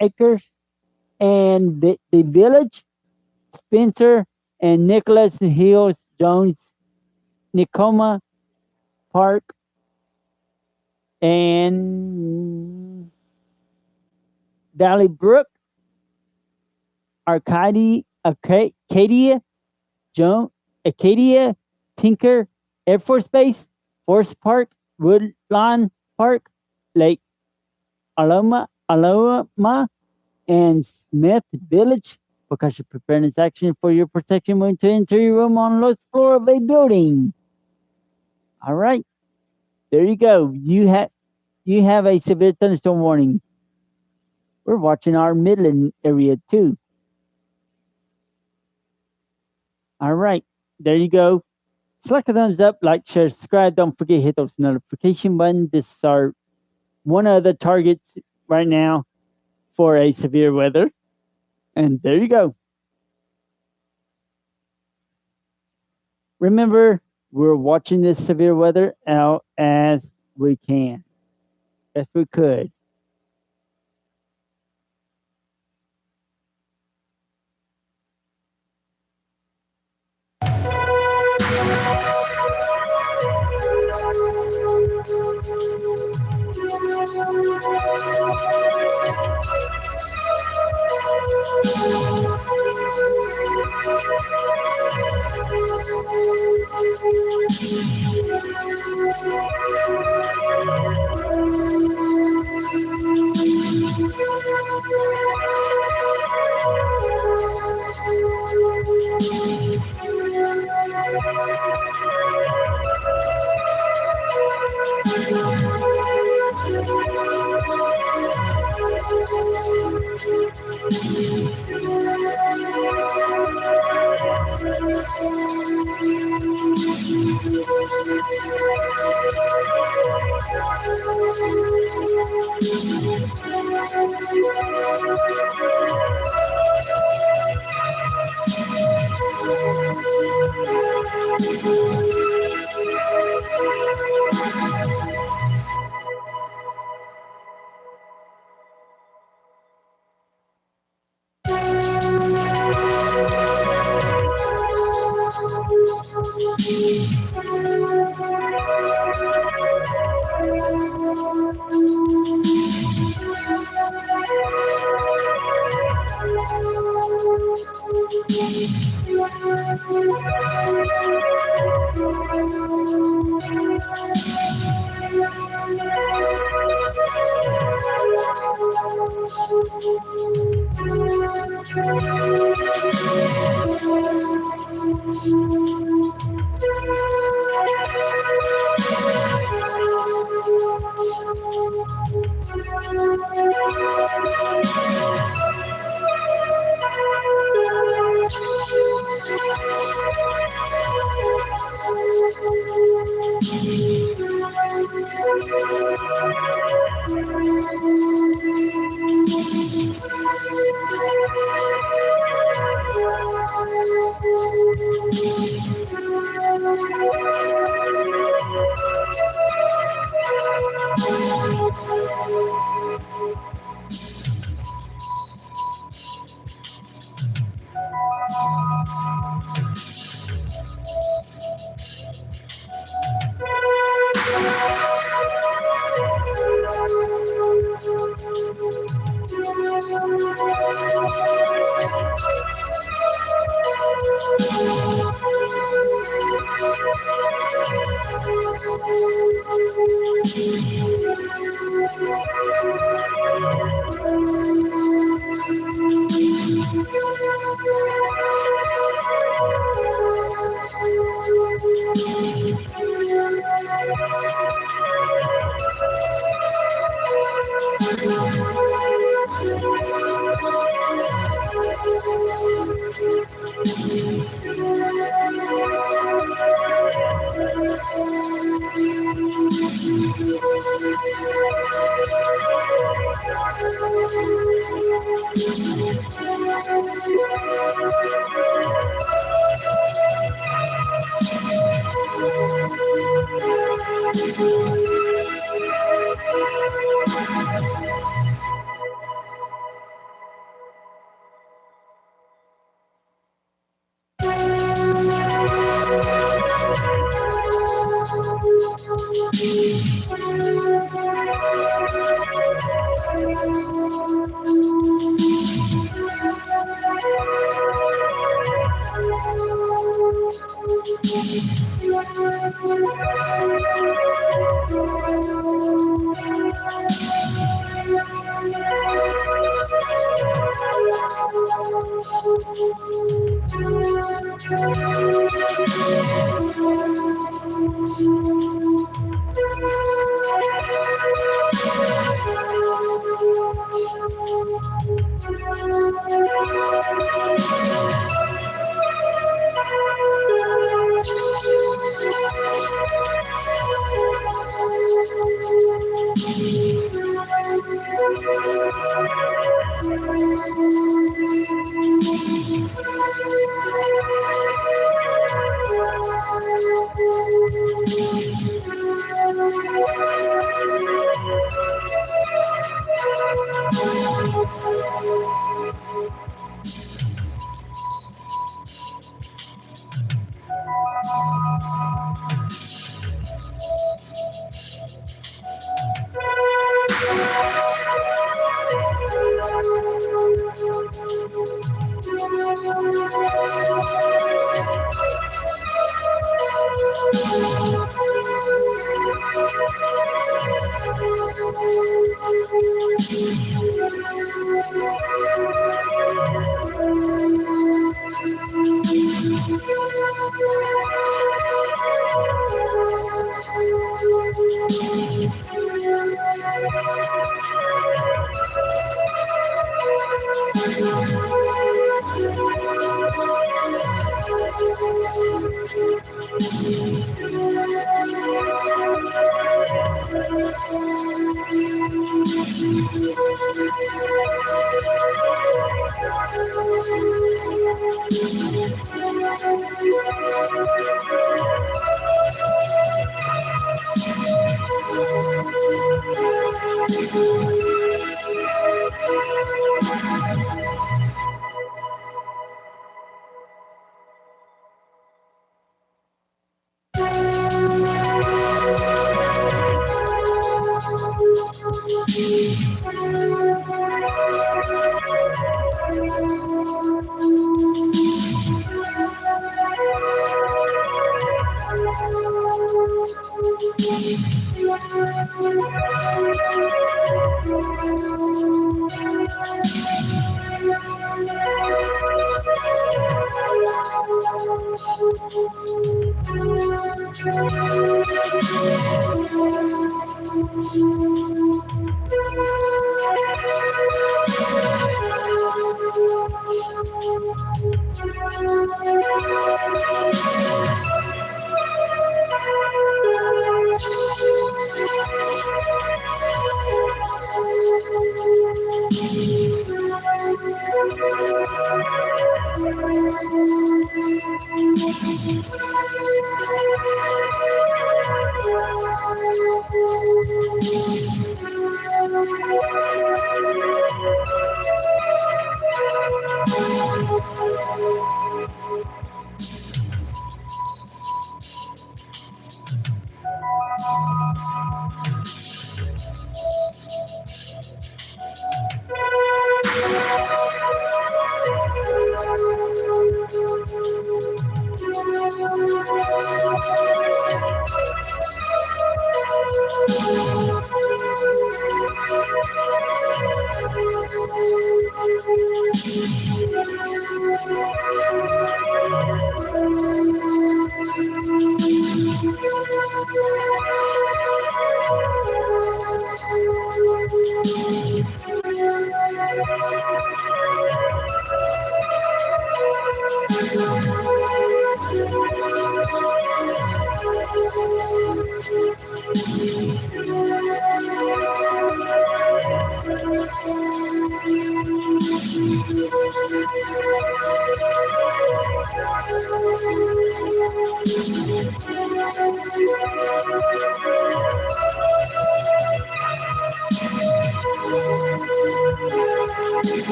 Acres, and the village, Spencer and Nicholas Hills, Jones, Nicoma Park, and Valley Brook, Acadia, Acadia, Tinker Air Force Base, Forest Park, Woodlawn Park, Lake Aloma, and Smith Village. Percussion preparedness action for your protection when to enter your room on the lowest floor of a building. All right, there you go. You have a severe thunderstorm warning. We're watching our Midland area too. All right, there you go. Select a thumbs up, like, share, subscribe. Don't forget to hit those notification buttons. This is our one of the targets right now for a severe weather. And there you go. Remember, we're watching this severe weather out as we can, best we could.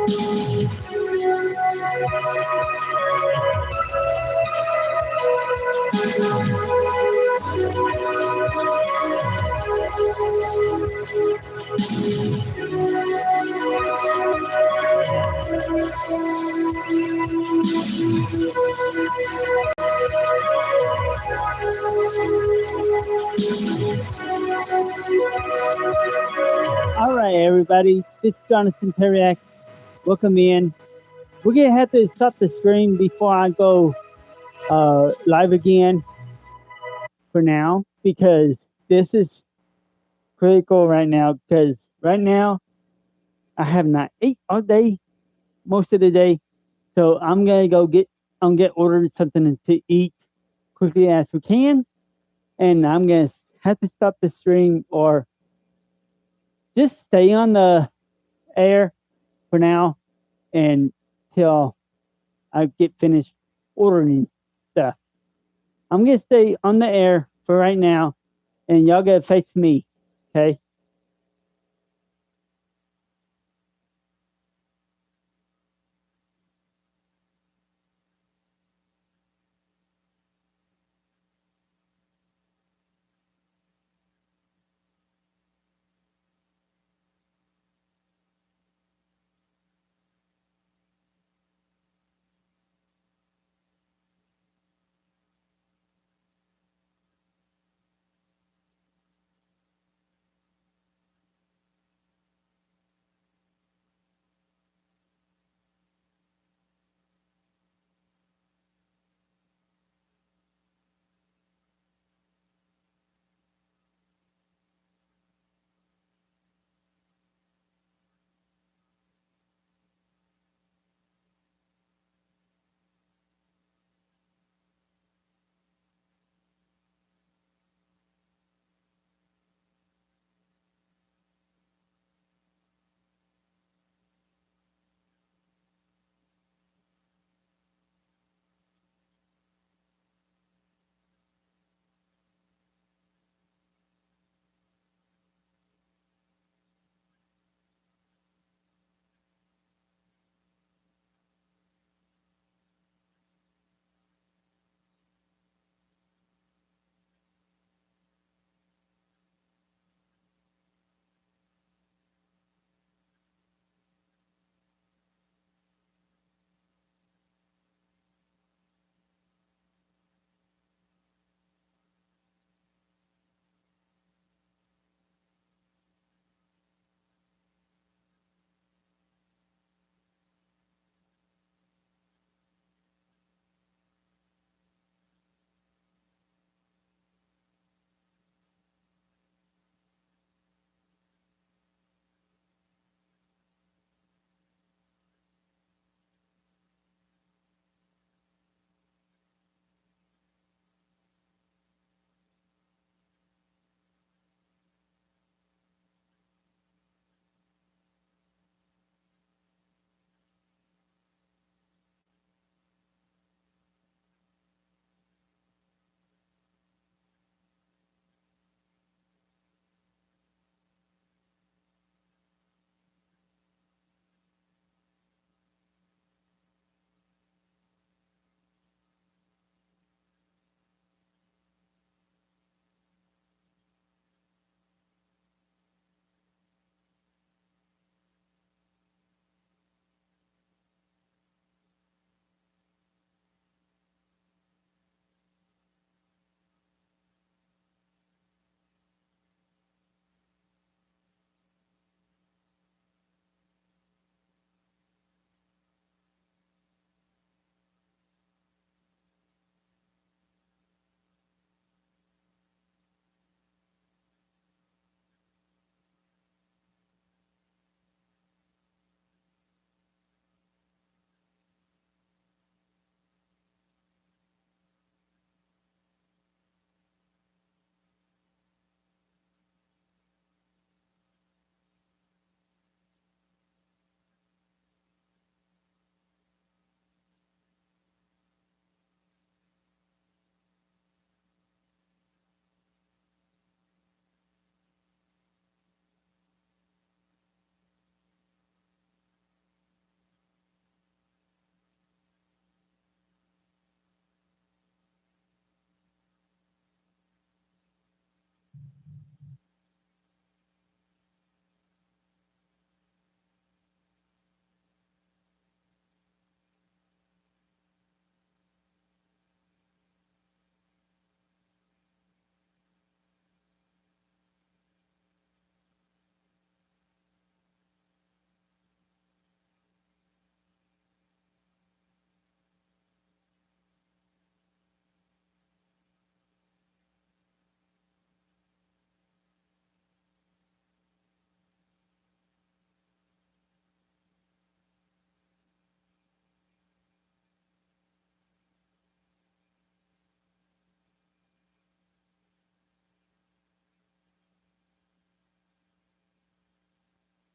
All right, everybody. This is Jonathan Teriak. Welcome in. We're gonna have to stop the stream before I go live again for now because this is critical right now. Because right now I have not ate all day, most of the day, so I'm gonna get ordered something to eat quickly as we can, and I'm gonna have to stop the stream or just stay on the air for now until I get finished ordering stuff. I'm gonna stay on the air for right now, and y'all gotta face me, okay?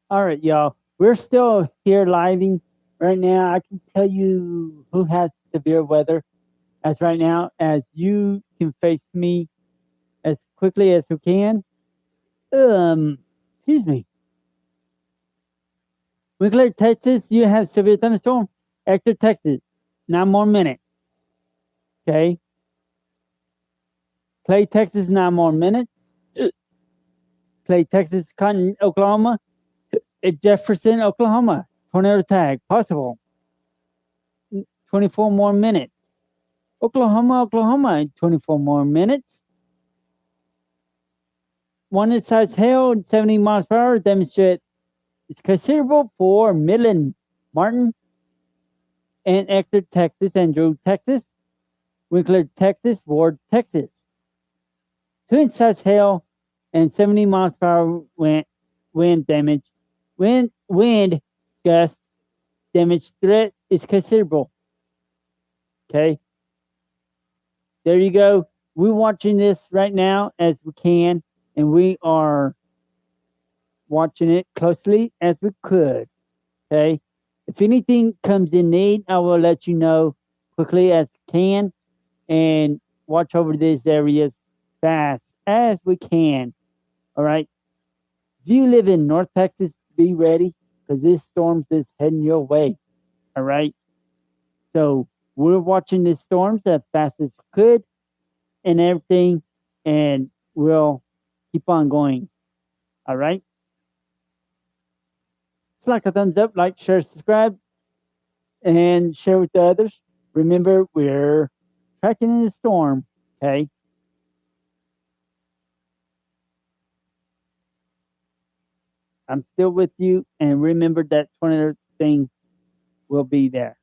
All right, y'all. We're still here living right now. I can tell you who has severe weather as right now, as you can face me as quickly as you can. Excuse me. Winkler, Texas, you have severe thunderstorm. Ector, Texas, 9 more minutes. Okay. Clay, Texas, 9 more minutes. Clay, Texas, Cotton, Oklahoma. Jefferson, Oklahoma. Tornado tag possible. 24 more minutes. Oklahoma, Oklahoma, 24 more minutes. One size hail, 70 miles per hour, demonstrate it's considerable for Midland, Martin, and Ector, Texas, Andrew, Texas, Winkler, Texas, Ward, Texas. 2 size hail and 70 miles per hour wind damage. Wind gust damage threat is considerable. Okay. There you go. We're watching this right now as we can, and we are watching it closely as we could. Okay. If anything comes in need, I will let you know quickly as can and watch over these areas fast as we can. All right. If you live in North Texas, be ready because this storm is heading your way. All right. So we're watching these storms as fast as we could and everything, and we'll keep on going. All right. It's like a thumbs up, like, share, subscribe, and share with the others. Remember, we're tracking in the storm. Okay. I'm still with you, and remember that tornado thing will be there.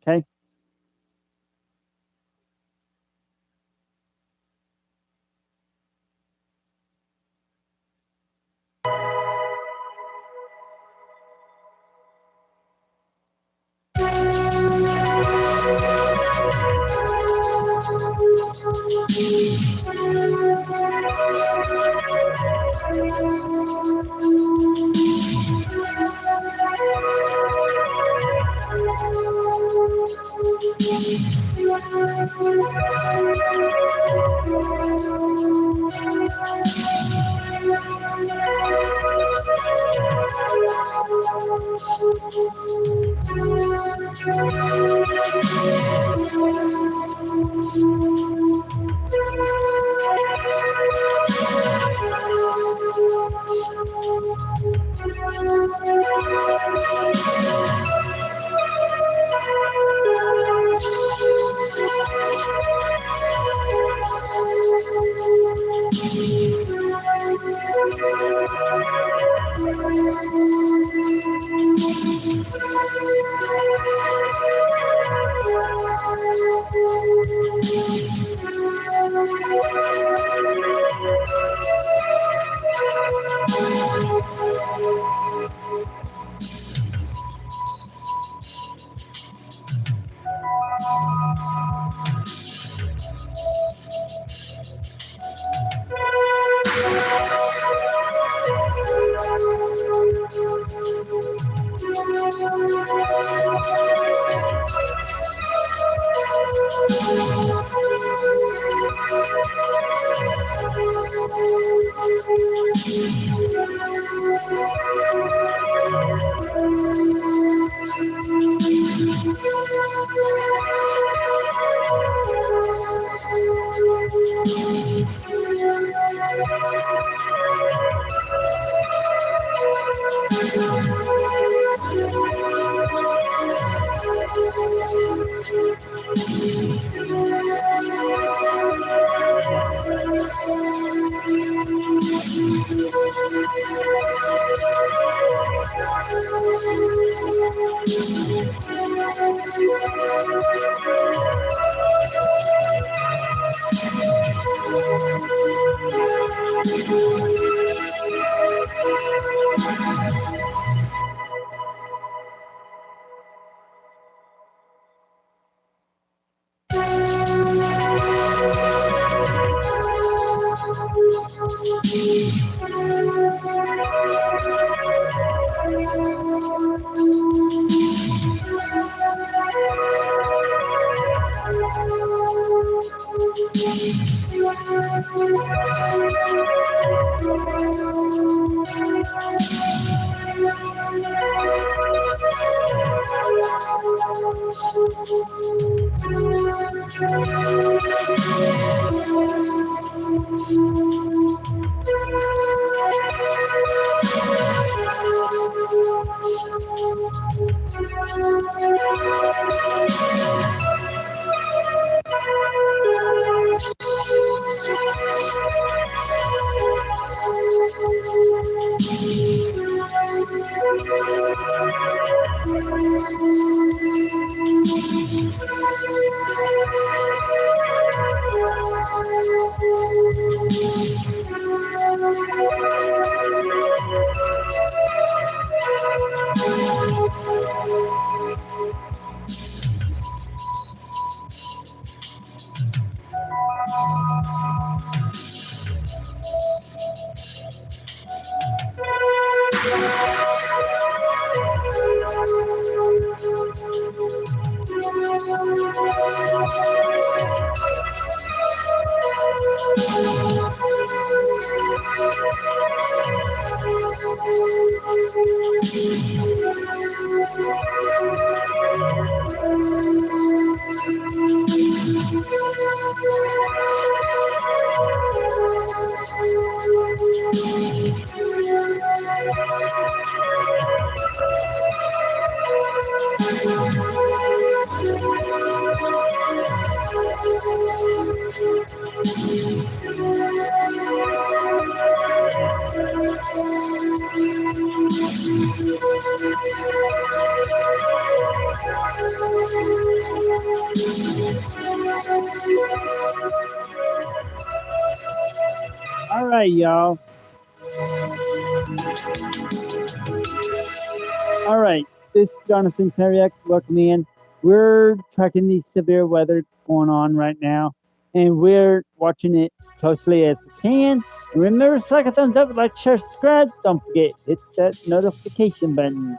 Okay. All right, y'all. All right, this is Jonathan Teriak. Welcome in. We're tracking the severe weather going on right now, and we're watching it closely as we can. Remember, like a thumbs up, like, share, subscribe. Don't forget, hit that notification button.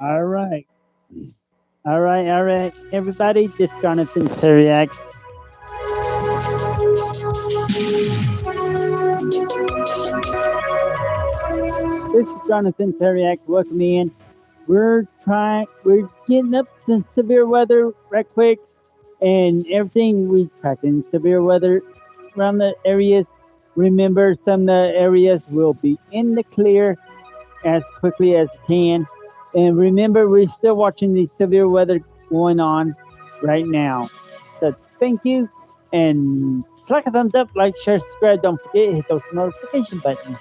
All right. All right, everybody. This is Jonathan Teriak. This is Jonathan Teriak. Welcome in. We're getting up to severe weather right quick, and everything we tracking severe weather around the areas. Remember, some of the areas will be in the clear as quickly as can. And remember, we're still watching the severe weather going on right now. So thank you. And slap a thumbs up, like, share, subscribe. Don't forget, hit those notification buttons.